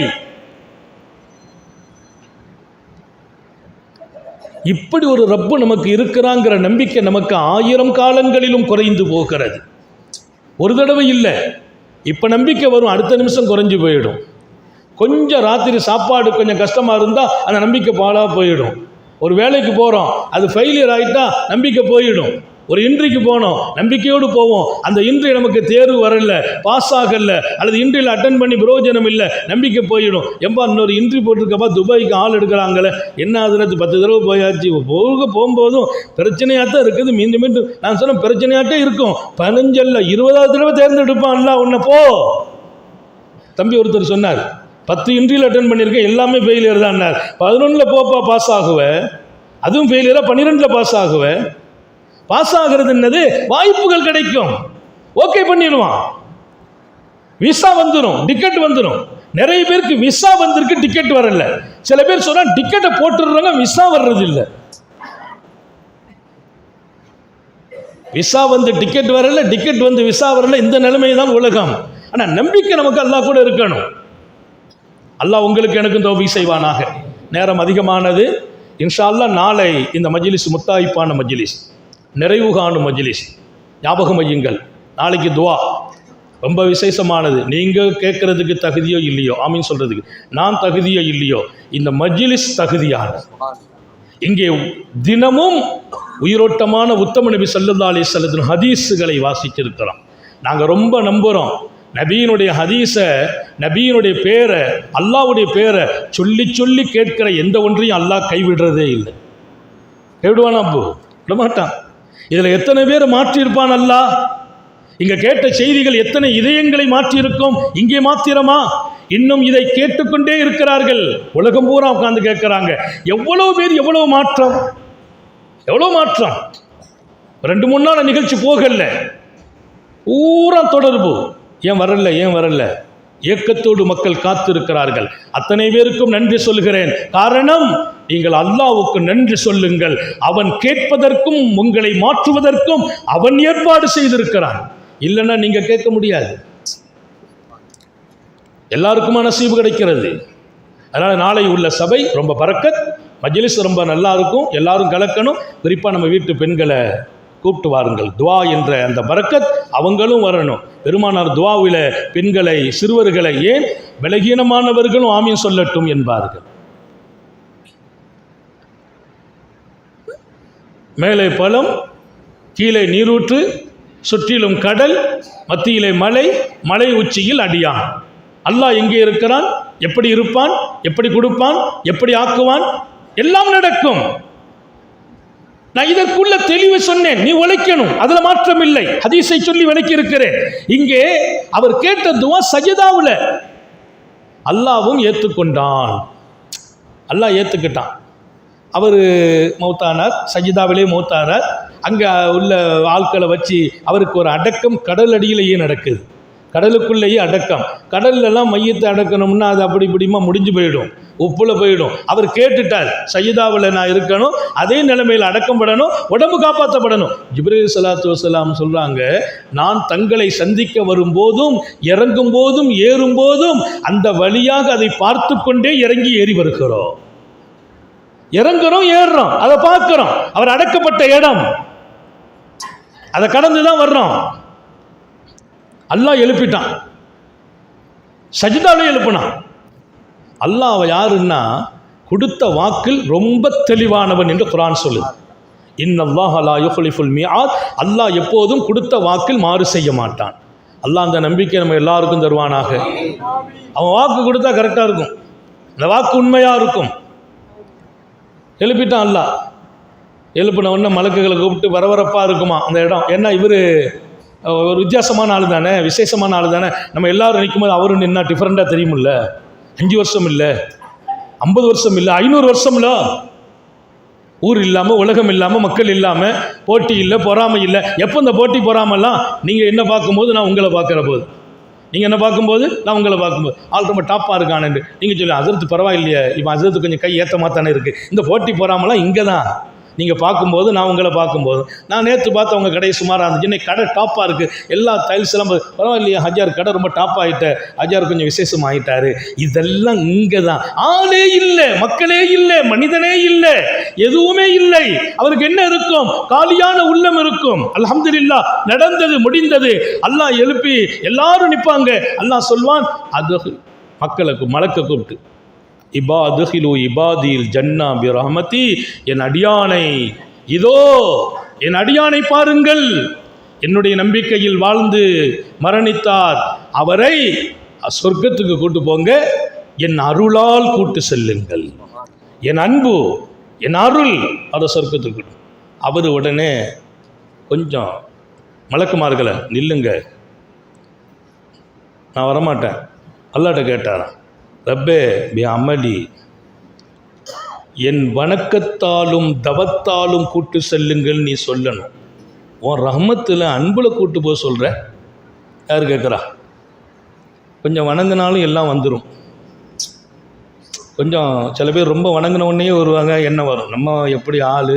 இப்படி ஒரு ரப்பு நமக்கு இருக்கிறாங்கிற நம்பிக்கை நமக்கு 1000 காலங்களிலும் குறைந்து போகிறது. ஒரு தடவை இல்லை. இப்போ நம்பிக்கை வரும், அடுத்த நிமிஷம் குறைஞ்சி போயிடும். கொஞ்சம் ராத்திரி சாப்பாடு கொஞ்சம் கஷ்டமாக இருந்தால் அந்த நம்பிக்கை பாழாக போயிடும். ஒரு வேலைக்கு போகிறோம், அது ஃபெயிலியர் ஆகிட்டா நம்பிக்கை போயிடும். ஒரு இன்றைக்கு போனோம், நம்பிக்கையோடு போவோம். அந்த இன்றைய நமக்கு தேர்வு வரல, பாஸ் ஆகல, அல்லது இன்றையில் அட்டன் பண்ணி பிரயோஜனம் இல்லை, நம்பிக்கை போயிடும். எம்பா இன்னொரு இன்ட்ரி போட்டிருக்கப்பா, துபாய்க்கு ஆள் எடுக்கிறாங்களே, என்ன ஆகுதுன்னு 10 தடவை போயாச்சு. போகும்போதும் பிரச்சனையாக தான் இருக்குது. மீண்டும் மீண்டும் நான் சொன்ன பிரச்சனையாட்டே இருக்கும். 15 20வது தடவை தேர்ந்தெடுப்பான்ல உன்னை போ. தம்பி ஒருத்தர் சொன்னார், 10 இன்டர்வியூ அட்டன் பண்ணியிருக்கேன், எல்லாமே ஃபெயிலியர் தான். 11 போப்பா பாஸ் ஆகுவேன், அதுவும் ஃபெயிலியரா. 12 பாஸ் ஆகுவேன். பாஸ் ஆகிறது என்னது, வாய்ப்புகள் கிடைக்கும், ஓகே பண்ணிடுவான், விசா வந்துடும், டிக்கெட் வந்துடும். நிறைய பேருக்கு விசா வந்திருக்கு, டிக்கெட் வரல. சில பேர் சொன்னா டிக்கெட்டை போட்டுடுறாங்க, விசா வர்றது இல்லை. விசா வந்து டிக்கெட் வரல, டிக்கெட் வந்து விசா வரல. இந்த நிலைமை தான் உலகம். ஆனால் நம்பிக்கை நமக்கு அல்லாஹ் கூட இருக்கணும். அல்லாஹ் உங்களுக்கு எனக்கும் தௌஃபீக் செய்வானாக. நேரம் அதிகமானது. இன்ஷா அல்லாஹ் நாளை இந்த மஜ்லிஸ் முத்தாய்ப்பான மஜ்லிஸ், நிறைவு காணும் மஜ்லிஸ். ஞாபகம் வையுங்கள், நாளைக்கு துவா ரொம்ப விசேஷமானது. நீங்கள் கேட்கறதுக்கு தகுதியோ இல்லையோ, ஆமீன் சொல்றதுக்கு நான் தகுதியோ இல்லையோ, இந்த மஜ்லிஸ் தகுதியானது. இங்கே தினமும் உயிரோட்டமான உத்தம நபி ஸல்லல்லாஹு அலைஹி வஸல்லம் ஹதீஸுகளை வாசிச்சிருக்கிறோம். நாங்கள் ரொம்ப நம்புகிறோம். நபியினுடைய ஹதீஸை, நபியினுடைய பேரை, அல்லாஹ்வுடைய பேரை சொல்லி சொல்லி கேட்கிற எந்த ஒன்றையும் அல்லாஹ் கைவிடுறதே இல்லை. கைவிடுவானா? அப்போ விட மாட்டான். இதில் எத்தனை பேர் மாற்றியிருப்பான் அல்லாஹ்? இங்கே கேட்ட செய்திகள் எத்தனை இதயங்களை மாற்றியிருக்கும். இங்கே மாத்திரமா? இன்னும் இதை கேட்டுக்கொண்டே இருக்கிறார்கள். உலகம் பூரா உட்கார்ந்து கேட்கிறாங்க. எவ்வளவு பேர், எவ்வளவு மாற்றம், எவ்வளவு மாற்றம். 2-3 நாள் நிகழ்ச்சி போகல, பூரா தொடர்பு. ஏன் வரல? ஏக்கத்தோடு மக்கள் காத்திருக்கிறார்கள். அத்தனை பேருக்கும் நன்றி சொல்கிறேன். காரணம், நீங்கள் அல்லாஹ்வுக்கு நன்றி சொல்லுங்கள். அவன் கேட்பதற்கும் உங்களை மாற்றுவதற்கும் அவன் ஏற்பாடு செய்திருக்கிறான். இல்லைன்னா நீங்க கேட்க முடியாது. எல்லாருக்குமா நசீபு கிடைக்கிறது. அதனால நாளை உள்ள சபை ரொம்ப பரக்கத், மஜ்லிஸ் ரொம்ப நல்லா இருக்கும். எல்லாரும் கலக்கணும். குறிப்பாக நம்ம வீட்டு பெண்களை கூப்பிட்டு வாருங்கள். துவா என்ற அந்த பரக்கத் அவங்களும் வரணும். பெருமானார் துவாவில பெண்களை, சிறுவர்களை, ஏன் பலகீனமானவர்களும் ஆமீன் சொல்லட்டும் என்பார்கள். மேலே பழம், கீழே நீரூற்று, சுற்றிலும் கடல், மத்தியிலே மலை, மலை உச்சியில் அடியான். அல்லாஹ் எங்கே இருக்கிறான், எப்படி இருப்பான், எப்படி கொடுப்பான், எப்படி ஆக்குவான், எல்லாம் நடக்கும். நான் இதற்குள்ள தெளிவு சொன்னேன். நீ உழைக்கணும், அதுல மாற்றம் இல்லை. ஹதீஸை சொல்லி விளக்கி இருக்கிறேன். இங்கே அவர் கேட்ட துவா சஜிதாவுல அல்லாஹ்வும் ஏற்றுக்கொண்டான். அல்லாஹ் ஏற்றுக்கிட்டான். அவர் மௌத்தானார், சஜிதாவிலே மௌத்தானார். அங்கே உள்ள ஆட்களை வச்சு அவருக்கு ஒரு அடக்கம் கடல் அடியிலேயே நடக்குது. கடலுக்குள்ளேயே அடக்கம். கடல்லலாம் மையத்தை அடக்கணும்னா அது அப்படி இப்படிமா முடிஞ்சு போயிடும், உப்புல போயிடும். அவர் கேட்டுட்டார், சையதாவில் நான் இருக்கணும், அதே நிலைமையில் அடக்கம் படணும், உடம்பு காப்பாற்றப்படணும். ஜிப்ரீல் ஸல்லல்லாஹு அலைஹி வஸல்லம் சொல்றாங்க, நான் தங்களை சந்திக்க வரும்போதும் இறங்கும் போதும் ஏறும் போதும் அந்த வழியாக அதை பார்த்து கொண்டே இறங்கி ஏறி வருகிறோம். இறங்குறோம், ஏறுறோம், அதை பார்க்கிறோம். அவர் அடக்கப்பட்ட இடம், அதை கடந்துதான் வர்றோம். அல்லாஹ் எழுப்பிட்டான், சஜிதாவிலே எழுப்பினான். அல்லாஹ் யாருன்னா, கொடுத்த வாக்கில் ரொம்ப தெளிவானவன் என்று குர்ஆன் சொல்லுது. இன்னல்லாஹ லா யுக்லிஃபுல் மிஆத். அல்லாஹ் எப்போதும் கொடுத்த வாக்கில் மாறு செய்ய மாட்டான். அல்லாஹ் அந்த நம்பிக்கை நம்ம எல்லாருக்கும் தருவானாக. அவன் வாக்கு கொடுத்தா கரெக்டாக இருக்கும், அந்த வாக்கு உண்மையாக இருக்கும். எழுப்பிட்டான் அல்லாஹ். எழுப்பின உடனே மலக்குகளை கூப்பிட்டு வரவரப்பாக இருக்குமா அந்த இடம். ஏன்னா இவர் ஒரு வித்தியாசமான ஆள் தானே, விசேஷமான ஆள் தானே. நம்ம எல்லாரும் நிற்கும்போது அவரும் நின்னா டிஃப்ரெண்ட்டாக தெரியுமில்ல. 5 வருஷம் இல்லை, 50 வருஷம் இல்லை, 500 வருஷம் இல்லை. ஊர் இல்லாமல், உலகம் இல்லாமல், மக்கள் இல்லாமல், போட்டி இல்லை, பொறாமை இல்லை. எப்போ இந்த போட்டி பொறாமல்லாம்? நீங்கள் என்ன பார்க்கும்போது நான் உங்களை பார்க்குற போது, நீங்கள் என்ன பார்க்கும்போது நான் உங்களை பார்க்கும்போது, ஆள் ரொம்ப டாப்பாக இருக்கானு நீங்கள் சொல்லி, அசரத்து பரவாயில்லையே, இப்போ அசரத்து கொஞ்சம் கை ஏற்றமாக தானே இருக்குது. இந்த போட்டி பொறாமலாம் இங்கே தான். நீங்கள் பார்க்கும்போது நான் உங்களை பார்க்கும்போது, நான் நேற்று பார்த்து அவங்க கடை சுமாராக இருந்துச்சு, இன்னைக்கு கடை டாப்பாக இருக்குது, எல்லா டைல்ஸ் எல்லாம் பரவாயில்லையா, ஹஜார் கடை ரொம்ப டாப்பாக ஆகிட்டார், ஹஜார் கொஞ்சம் விசேஷம் ஆகிட்டாரு. இதெல்லாம் இங்கே தான். ஆளே இல்லை, மக்களே இல்லை, மனிதனே இல்லை, எதுவுமே இல்லை. அவருக்கு என்ன இருக்கும்? காலியான உள்ளம் இருக்கும். அல்ஹம்துலில்லாஹ், நடந்தது, முடிந்தது. அல்லாஹ் எழுப்பி எல்லாரும் நிற்பாங்க. அல்லாஹ் சொல்வான், அது மக்களுக்கு மலக்க கூப்பிட்டு, இபாதுஹிலு இபாதில் ஜன்னா பிரஹமதி, என் அடியானை இதோ என் அடியானை பாருங்கள், என்னுடைய நம்பிக்கையில் வாழ்ந்து மரணித்தார், அவரை சொர்க்கத்துக்கு கூட்டு போங்க, என் அருளால் கூட்டு செல்லுங்கள். என் அன்பு, என் அருள் அதை சொர்க்கத்துக்கு. அவர் உடனே கொஞ்சம் மலக்குமார்களை, நில்லுங்க, நான் வரமாட்டேன். அல்லாட்ட கேட்டாராம், ரப்பே பி அமலி, என் வணக்கத்தாலும் தவத்தாலும் கூட்டு செல்லுங்கள் நீ சொல்லணும். உன் ரஹ்மத்தில் அன்பில் கூட்டு போக சொல்கிற. யார் கேட்குறா? கொஞ்சம் வணங்கினாலும் எல்லாம் வந்துடும். கொஞ்சம் சில பேர் ரொம்ப வணங்கின உடனே வருவாங்க, என்ன வரும்? நம்ம எப்படி ஆள்.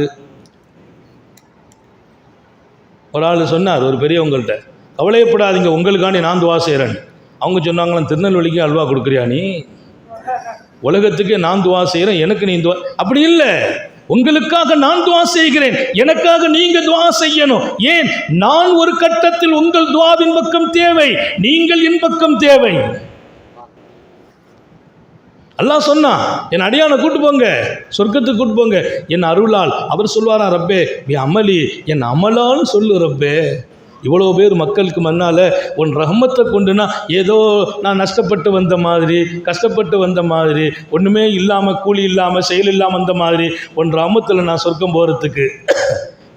ஒரு ஆள் சொன்னார் ஒரு பெரியவங்கள்ட்ட, கவலையப்படாதீங்க, உங்களுக்காண்டி நான் துவா செய்கிறேன். அவங்க சொன்னாங்களாம், திருநெல்வேலிக்கு அல்வா கொடுக்குறியா நீ? உலகத்துக்கு நான் துவா செய்கிறேன், எனக்கு நீ துவா. அப்படி இல்லை, உங்களுக்காக நான் துவா செய்கிறேன், எனக்காக நீங்க துவா செய்யணும். ஏன்? நான் ஒரு கட்டத்தில் உங்கள் துவாவின் பக்கம் தேவை, நீங்கள் என் பக்கம் தேவை. அல்லாஹ் சொன்னா, என் அடியானை கூட்டு போங்க, சொர்க்கத்துக்கு கூட்டு போங்க என் அருளால். அவர் சொல்வாரா, ரப்பே பி அமலி, என் அமலான்னு சொல்லு ரப்பே. இவ்வளோ பேர் மக்களுக்கு முன்னால் உன் ரஹ்மத்தை கொண்டுனா ஏதோ நான் நஷ்டப்பட்டு வந்த மாதிரி, கஷ்டப்பட்டு வந்த மாதிரி, ஒன்றுமே இல்லாமல், கூலி இல்லாமல், செயல் இல்லாமல் வந்த மாதிரி, உன் ரஹ்மத்தில் நான் சொர்க்கம் போகிறதுக்கு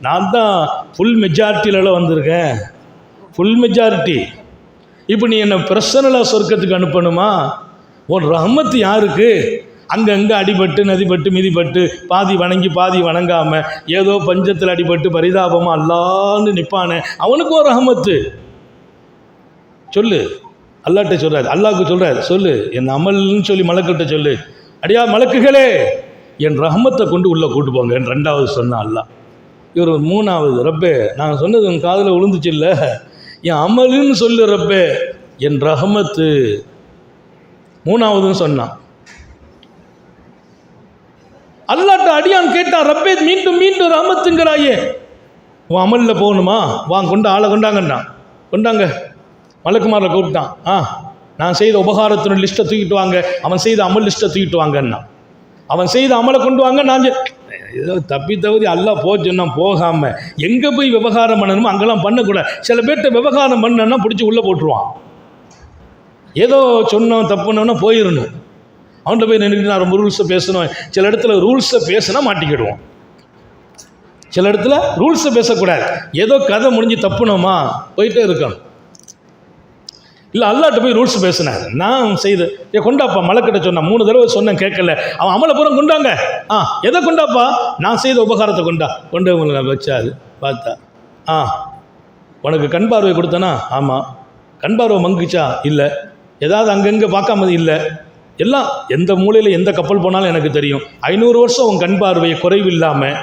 நான் தான் ஃபுல் மெஜாரிட்டியில வந்திருக்கேன், ஃபுல் மெஜாரிட்டி. இப்போ நீ என்னை பிரசனலாக சொர்க்கத்துக்கு அனுப்பணுமா? உன் ரஹ்மத்து யாருக்கு? அங்கங்கே அடிபட்டு, நதிப்பட்டு, மிதிப்பட்டு, பாதி வணங்கி பாதி வணங்காமல், ஏதோ பஞ்சத்தில் அடிபட்டு பரிதாபமாக அல்லான்னு நிற்பானே, அவனுக்கு ஒரு ரஹ்மத்து. சொல்லு, அல்லாட்ட சொல்கிறார், அல்லாவுக்கு சொல்கிறார், சொல்லு என் அமல்னு சொல்லி மலக்கிட்ட சொல்லு, அடியா மலக்குகளே என் ரஹ்மத்தை கொண்டு உள்ளே கூட்டு போங்க. என் ரெண்டாவது சொன்ன அல்லாஹ். இவர் மூணாவது, ரப்பே நான் சொன்னது உன் காதில் விழுந்துச்சு இல்லை, என் அமலுன்னு சொல்லு ரப்பே, என் ரஹ்மத்து மூணாவதுன்னு சொன்னான். அல்லாட்ட அடியான் கேட்டா, ரப்பே மீண்டும் மீண்டும் ரஹ்மத்துங்கிறாயே, உன் அமலில் போகணுமா? வாங்க கொண்டு ஆளை கொண்டாங்கண்ணா, கொண்டாங்க. மலக்குமாரில் கூப்பிட்டான், நான் செய்த உபகாரத்தின் லிஸ்ட்டை தூக்கிட்டு வாங்க, அவன் செய்த அமல் லிஸ்ட்டை தூக்கிட்டு வாங்கன்னா, அவன் செய்த அமலை கொண்டு வாங்க. நான் ஏதோ தப்பி தவறி எல்லாம் போச்சுன்னா போகாமல் எங்கே போய் விவகாரம் பண்ணணுமோ அங்கெல்லாம் பண்ணக்கூடாது. சில பேர்கிட்ட விவகாரம் பண்ணனா பிடிச்சி உள்ளே போட்டுருவான். ஏதோ சொன்னோம் தப்புனோன்னா போயிடணும். அவன்கிட்ட போய் நின்றுட்டு நான் ரொம்ப ரூல்ஸை பேசணும். சில இடத்துல ரூல்ஸை பேசினா மாட்டிக்கிடுவோம், சில இடத்துல ரூல்ஸை பேசக்கூடாது. ஏதோ கதை முடிஞ்சு தப்புனோமா போயிட்டே இருக்கணும். இல்லை அல்லாட்ட போய் ரூல்ஸ் பேசினார், நான் செய்து கொண்டாப்பா மலக்கிட்ட சொன்னான், 3 தடவை சொன்னேன் கேட்கல, அவன் அமலப்புறம் கொண்டாங்க. எதை கொண்டாப்பா? நான் செய்த உபகாரத்தை கொண்டு உங்களை வச்சாரு. பார்த்தா உனக்கு கண் பார்வை கொடுத்தனா? ஆமாம். கண் பார்வை மங்குச்சா? இல்லை. ஏதாவது அங்கங்கே பார்க்காமது? இல்லை. எல்லாம் எந்த மூலையில் எந்த கப்பல் போனாலும் எனக்கு தெரியும். 500 வருஷம் உன் கண் பார்வையை குறைவில்லாமல்,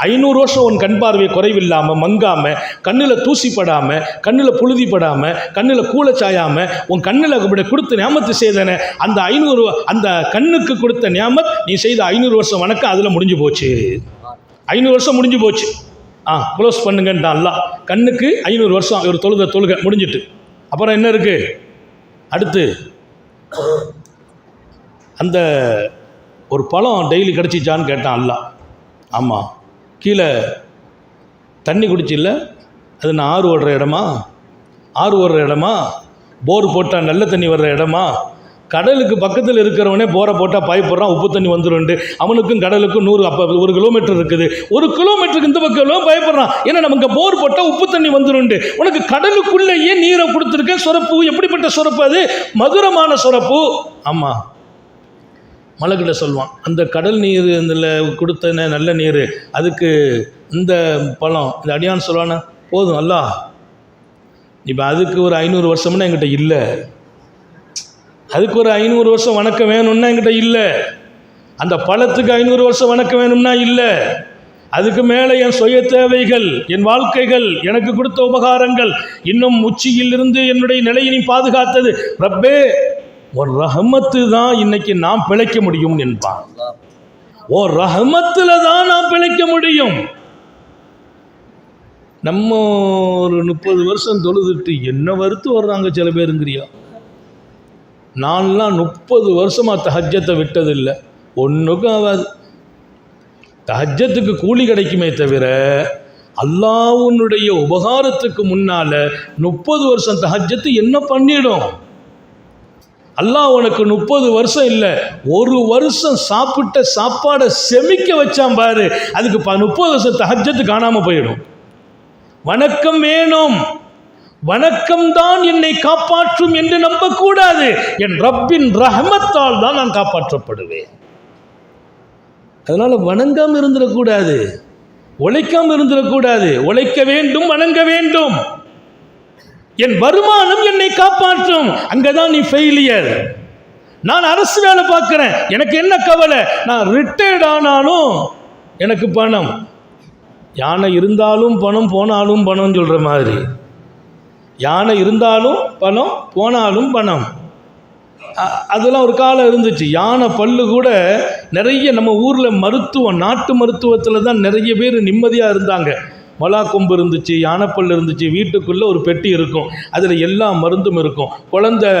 500 வருஷம் உன் கண் பார்வையை குறைவில்லாமல், மங்காமல், கண்ணில் தூசிப்படாமல், கண்ணில் புழுதிப்படாமல், கண்ணில் கூலச்சாயாமல் உன் கண்ணில் கொடுத்த ஞாபகத்தை செய்தன. அந்த 500 அந்த கண்ணுக்கு கொடுத்த ஞாபகம் நீ செய்த 500 வருஷம் வணக்கம் அதில் முடிஞ்சு போச்சு. 500 வருஷம் முடிஞ்சு போச்சு. க்ளோஸ் பண்ணுங்கன்ட்டான் அல்லாஹ். கண்ணுக்கு 500 வருஷம் ஒரு தொழுகை முடிஞ்சிட்டு. அப்புறம் என்ன இருக்கு அடுத்து? அந்த ஒரு பழம் டெய்லி கிடச்சிச்சான்னு கேட்டான் அல்லாஹ். ஆமாம். கீழே தண்ணி குடிச்சில்ல, அது நான் ஆறு ஓடுற இடமா, போர் போட்டால் நல்ல தண்ணி வர்ற இடமா? கடலுக்கு பக்கத்தில் இருக்கிறவனே போரை போட்டால் பயப்படுறான், உப்பு தண்ணி வந்துடும். அவனுக்கும் கடலுக்கும் 100 கிலோமீட்டர் இருக்குது. 1 கிலோமீட்டருக்கு இந்த பக்கம் பயப்படுறான். ஏன்னா நமக்கு போர் போட்டால் உப்பு தண்ணி வந்துடும். உனக்கு கடலுக்குள்ளேயே நீரை கொடுத்துருக்கேன், சுரப்பு. எப்படிப்பட்ட சுரப்பு அது? மதுரமான சுரப்பு. ஆமாம். மலைக்கிட்ட சொல்லுவான், அந்த கடல் நீர் இதில் கொடுத்த நல்ல நீர், அதுக்கு இந்த பழம், இந்த அடியான்னு சொல்லுவானே, போதும் அல்ல. இப்போ அதுக்கு ஒரு 500 வருஷம்னா என்கிட்ட இல்லை, அதுக்கு ஒரு 500 வருஷம் வணக்கம் வேணும்னா என்கிட்ட இல்லை, அந்த பழத்துக்கு 500 வருஷம் வணக்கம் வேணும்னா இல்லை. அதுக்கு மேலே என் சுய தேவைகள், என் வாழ்க்கைகள், எனக்கு கொடுத்த உபகாரங்கள், இன்னும் உச்சியிலிருந்து என்னுடைய நிலையை நீ பாதுகாத்தது ரப்பே, ஒரு ரஹமத்து தான் இன்னைக்கு நாம் பிழைக்க முடியும் என்பான். ஒரு ரஹமத்துல தான் நாம் பிழைக்க முடியும். நம்ம ஒரு 30 வருஷம் தொழுதுட்டு என்ன வறுத்து வர்றாங்க சில பேருங்கிறியா? நான்லாம் 30 வருஷமாக தஹஜ்ஜத்தை விட்டதில்லை, ஒன்றுக்கும் ஆகாது. தஹஜ்ஜத்துக்கு கூலி கிடைக்குமே தவிர அல்லாஹ்வுடைய உபகாரத்துக்கு முன்னால 30 வருஷம் தஹஜ்ஜத் என்ன பண்ணிடும்? அல்லாஹ் உனக்கு 30 வருஷம் இல்லை, 1 வருஷம் சாப்பிட்ட சாப்பாடை செமிக்க வச்சான் பாரு, அதுக்கு 30 வருஷம் தஹஜ்ஜத் காணாம போயிடும். வணக்கம் வேணும், வணக்கம்தான் என்னை காப்பாற்றும் என்று நம்பக்கூடாது. என் ரப்பின் ரஹமத்தால் தான் நான் காப்பாற்றப்படுவேன். அதனால வணங்காம இருந்துடக்கூடாது, உழைக்காம இருந்துடக்கூடாது. உழைக்க வேண்டும், வணங்க வேண்டும். என் வருமானம் என்னை காப்பாற்றும். அங்கதான் நீ ஃபெயிலியர். நான் அரசு வேலை பார்க்கிறேன், எனக்கு என்ன கவலை? நான் ரிட்டையர்ட் ஆனாலும் எனக்கு பணம். யானை இருந்தாலும் பணம், போனாலும் பணம் சொல்ற மாதிரி. யானை இருந்தாலும் பணம், போனாலும் பணம். அதெல்லாம் ஒரு காலம் இருந்துச்சு. யானை பல்லு கூட நிறைய நம்ம ஊரில் மருத்துவம், நாட்டு மருத்துவத்தில் தான் நிறைய பேர் நிம்மதியாக இருந்தாங்க. மொலா கொம்பு இருந்துச்சு, யானைப்பல் இருந்துச்சு, வீட்டுக்குள்ளே ஒரு பெட்டி இருக்கும், அதில் எல்லா மருந்தும் இருக்கும். குழந்தை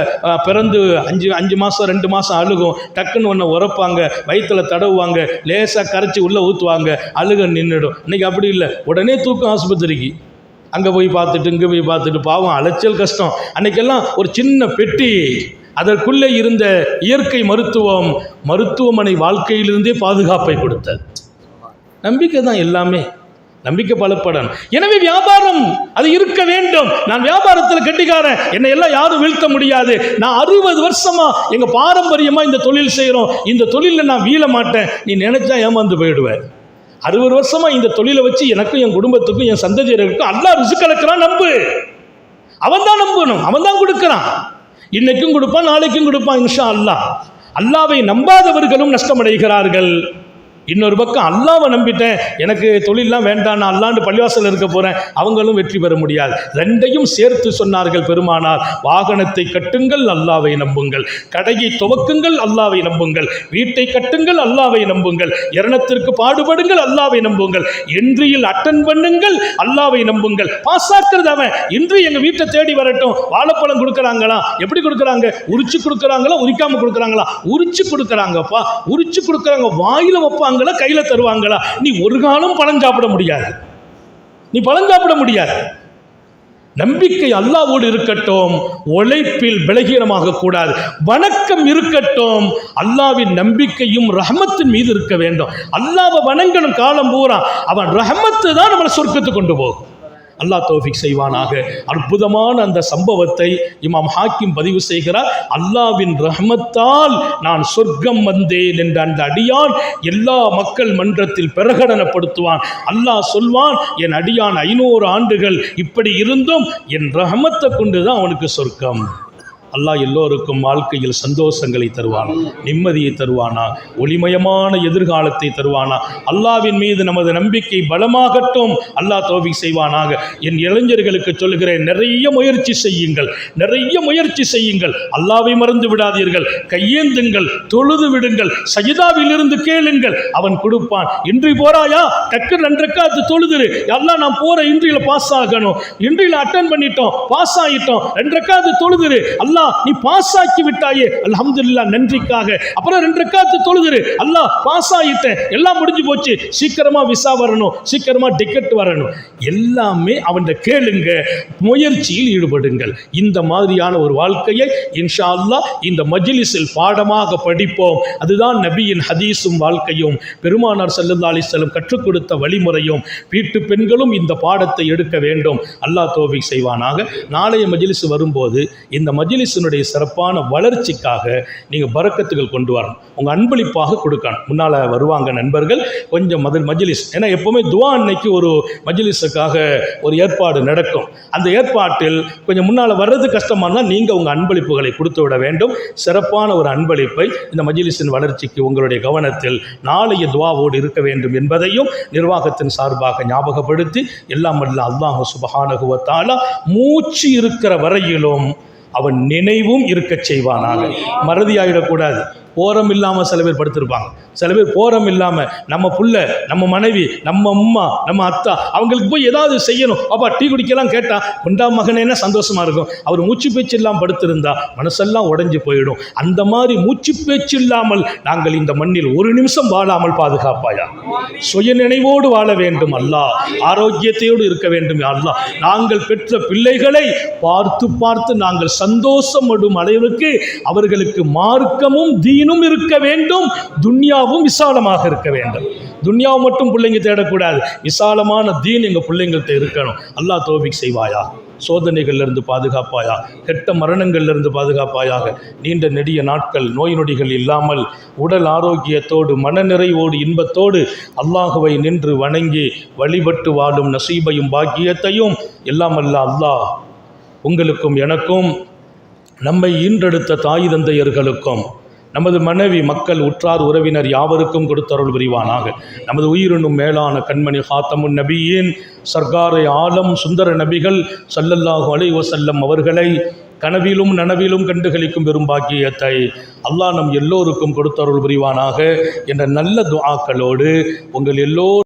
பிறந்து 5 மாதம் 2 மாதம் அழுகும், டக்குன்னு ஒன்று உரைப்பாங்க, வயிற்றில் தடவுவாங்க, லேசாக கரைச்சி உள்ளே ஊற்றுவாங்க, அழுக நின்றுடும். இன்றைக்கி அப்படி இல்லை, உடனே தூக்கம் ஆஸ்பத்திரிக்கு. அங்கே போய் பார்த்துட்டு இங்கே போய் பார்த்துட்டு பாவம், அலைச்சல் கஷ்டம். அன்றைக்கெல்லாம் ஒரு சின்ன பெட்டி, அதற்குள்ளே இருந்த இயற்கை மருத்துவம் மருத்துவமனை வாழ்க்கையிலிருந்தே பாதுகாப்பை கொடுத்தது. நம்பிக்கை தான் எல்லாமே, நம்பிக்கை பலப்படணும். எனவே வியாபாரம் அது இருக்க வேண்டும். நான் வியாபாரத்தில் கெட்டிக்காரன், என்னை எல்லாம் யாரும் வீழ்த்த முடியாது. நான் 60 வருஷமா எங்க பாரம்பரியமா இந்த தொழில் செய்கிறோம், இந்த தொழிலில் நான் வீழ மாட்டேன், நீ நினைச்சா ஏமாந்து போயிடுவேன். 60 வருஷமா இந்த தொழிலை வச்சு எனக்கும் என் குடும்பத்துக்கும் என் சந்ததியருக்கும் அல்லாஹ் ரிஸ்க் அளிக்கிறான். நம்பு, அவன் தான் நம்பணும், அவன் தான் கொடுக்கிறான். இன்னைக்கும் கொடுப்பான், நாளைக்கும் கொடுப்பான் இன்ஷா அல்லாஹ். அல்லாவை நம்பாதவர்களும் நஷ்டமடைகிறார்கள். இன்னொரு பக்கம் அல்லாவை நம்பிட்டேன், எனக்கு தொழிலெலாம் வேண்டாம், நான் அல்லாண்டு பள்ளிவாசல் இருக்க போகிறேன், அவங்களும் வெற்றி பெற முடியாது. ரெண்டையும் சேர்த்து சொன்னார்கள் பெருமானார். வாகனத்தை கட்டுங்கள், அல்லாவை நம்புங்கள். கடையை துவக்குங்கள், அல்லாவை நம்புங்கள். வீட்டை கட்டுங்கள், அல்லாவை நம்புங்கள். இரணத்திற்கு பாடுபடுங்கள், அல்லாவை நம்புங்கள். இன்றியில் அட்டன் பண்ணுங்கள், அல்லாவை நம்புங்கள். பாசாக்குறது அவன். இன்று எங்கள் வீட்டை தேடி வரட்டும், வாழைப்பழம் கொடுக்குறாங்களா? எப்படி கொடுக்குறாங்க? உரிச்சு கொடுக்குறாங்களா, உரிக்காமல் கொடுக்குறாங்களா? உரிச்சு கொடுக்குறாங்கப்பா, உரிச்சு கொடுக்குறாங்க. வாயில் வைப்பாங்க, கையில தருவாங்களா? நீ ஒரு காலம் பழம் சாப்பிட முடியாது, நீ பழம் சாப்பிட முடியாது. நம்பிக்கை அல்லாஹ்வோடு இருக்கட்டும், உழைப்பில் பலகீனமாக கூடாது. வணக்கம் இருக்கட்டும், அல்லாஹ்வின் நம்பிக்கையும் ரஹமத்தின் மீது இருக்க வேண்டும். அல்லாஹ்வை வணங்கணும் காலம் பூரா, அவன் ரஹமத்து தான் நம்மளை சொர்க்கத்துக்கு கொண்டு போகும். அல்லாஹ் தௌஃபீக் செய்வானாக. அற்புதமான அந்த சம்பவத்தை இமாம் ஹாக்கிம் பதிவு செய்கிறார். அல்லாஹ்வின் ரஹமத்தால் நான் சொர்க்கம் வந்தேன் என்ற அந்த அடியான் எல்லா மக்கள் மன்றத்தில் பிரகடனப்படுத்துவான். அல்லாஹ் சொல்வான், என் அடியான் 500 ஆண்டுகள் இப்படி இருந்தும் என் ரஹமத்தை கொண்டு தான் அவனுக்கு சொர்க்கம். அல்லாஹ் எல்லோருக்கும் வாழ்க்கையில் சந்தோஷங்களை தருவானா, நிம்மதியை தருவானா, ஒளிமயமான எதிர்காலத்தை தருவானா. அல்லாஹ்வின் மீது நமது நம்பிக்கை பலமாகட்டும். அல்லாஹ் தௌஃபீக் செய்வானாக. என் இளைஞர்களுக்கு சொல்கிறேன், நிறைய முயற்சி செய்யுங்கள், நிறைய முயற்சி செய்யுங்கள். அல்லாஹ்வை மறந்து விடாதீர்கள். கையேந்துங்கள், தொழுது விடுங்கள், சஜிதாவில் இருந்து கேளுங்கள், அவன் கொடுப்பான். இன்று போறாயா, டக்கு 2 ரக்காத்து தொழுதுரு. அல்லாஹ் நான் போற இன்றில பாஸ் ஆகணும், இன்றில அட்டன் பண்ணிட்டோம், பாஸ் ஆகிட்டோம், 2 ரக்காத்து தொழுதுரு. அல்லாஹ் நீ பாஸ் ஆக்கி விட்டாயே, அல்ஹம்துலில்லாஹ், நன்றிக்காக. அப்புறம் 2 ரக்காத்து தொழுதுரு. அல்லாஹ் பாஸ் ஆகிட்டேன், எல்லாம் முடிஞ்சு போச்சு, சீக்கிரமா விசா வரணும், சீக்கிரமா டிக்கெட் வரணும். எல்லாமே அவன் கேளுங்க, முயற்சியில் ஈடுபடுங்கள். இந்த மாதிரியான ஒரு வாழ்க்கையை இன்ஷா அல்லாஹ் இந்த மஜ்லிஸில் பாடமாக படிப்போம். அதுதான் நபியின் ஹதீஸும் வாழ்க்கையும் பெருமானார் ஸல்லல்லாஹு அலைஹி வஸல்லம் கற்றுக் கொடுத்த வழிமுறையும். வீட்டு பெண்களும் இந்த பாடத்தை எடுக்க வேண்டும். அல்லாஹ் தௌஃபீக் செய்வானாக. நாளைய மஜ்லிஸ் வரும்போது இந்த மஜ்லிஸினுடைய சிறப்பான வளர்ச்சிக்காக நீங்கள் பரக்கத்துகள் கொண்டு வரணும், உங்கள் அன்பளிப்பாக கொடுக்கணும். முன்னால் வருவாங்க நண்பர்கள், கொஞ்சம் மஜ்லிஸ், ஏன்னா எப்போவுமே துவா அன்னைக்கு ஒரு மஜ்லிஸுக்காக ஒரு ஏற்பாடு நடக்கும். அந்த ஏற்பாட்டில் கொஞ்சம் முன்னால் வர்றது கஷ்டமாக இருந்தால் நீங்கள் உங்கள் அன்பளிப்புகளை கொடுத்து விட வேண்டும். சிறப்பான ஒரு அன்பளிப்பை இந்த மஜ்லிஸின் வளர்ச்சிக்கு உங்களுடைய கவனத்தில் நாளைய துவாவோடு இருக்க வேண்டும் என்பதையும் நிர்வாகத்தின் சார்பாக ஞாபகப்படுத்தி, எல்லாம் வல்ல அல்லாஹ் சுப்ஹானஹு வ தஆலா மூச்சு இருக்கிற வரையிலும் அவன் நினைவும் இருக்க செய்வானாக. மறதியாயிடக்கூடாது. போரம் இல்லாமல் சில பேர் படுத்திருப்பாங்க. சில பேர் போரம் இல்லாமல் நம்ம புள்ள, நம்ம மனைவி, நம்ம அம்மா, நம்ம அத்தா அவங்களுக்கு போய் ஏதாவது செய்யணும், அப்பா டீ குடிக்கலாம் கேட்டால் கொண்டா மகனேன்னா சந்தோஷமாக இருக்கும். அவர் மூச்சு பேச்சு இல்லாமல் படுத்திருந்தா மனசெல்லாம் உடைஞ்சு போயிடும். அந்த மாதிரி மூச்சு பேச்சு இல்லாமல் நாங்கள் இந்த மண்ணில் ஒரு நிமிஷம் வாழாமல் பாதுகாப்பாயா. சுய நினைவோடு வாழ வேண்டும் அல்லாஹ், ஆரோக்கியத்தோடு இருக்க வேண்டும் அல்லாஹ். நாங்கள் பெற்ற பிள்ளைகளை பார்த்து பார்த்து நாங்கள் சந்தோஷப்படும் அளவுக்கு அவர்களுக்கு மார்க்கமும் தீனும் இருக்க வேண்டும், துன்யாவும் விசாலமாக இருக்க வேண்டும். துன்யாவை மட்டும் பிள்ளைங்க தேடக்கூடாது, விசாலமான தீன் எங்கள் பிள்ளைங்கள்ட்ட இருக்கணும். அல்லாஹ் தௌஃபீக் செய்வாயா. சோதனைகளிலிருந்து பாதுகாப்பாயா, கெட்ட மரணங்களிலிருந்து பாதுகாப்பாயாக. நீண்ட நெடிய நாட்கள் நோய் நொடிகள் இல்லாமல் உடல் ஆரோக்கியத்தோடு மனநிறைவோடு இன்பத்தோடு அல்லாஹுவை நின்று வணங்கி வழிபட்டு வாழும் நசீபையும் பாக்கியத்தையும் எல்லாம் அல்லாஹ் உங்களுக்கும் எனக்கும், நம்மை ஈன்றெடுத்த தாய் தந்தையர்களுக்கும், நமது மனைவி மக்கள் உற்றார் உறவினர் யாவருக்கும் கொடுத்தருள் புரிவானாக. நமது உயிரினும் மேலான கண்மணி ஹாத்தமுன் நபியின் சர்க்காரை ஆலம் சுந்தர நபிகள் ஸல்லல்லாஹு அலைஹி வஸல்லம் அவர்களை கனவிலும் நனவிலும் கண்டுகளிக்கும் பெரும் பாக்கியத்தை அல்லாஹ் நம் எல்லோருக்கும் கொடுத்தருள் புரிவானாக என்ற நல்ல துஆக்களோடு உங்கள் எல்லோரும்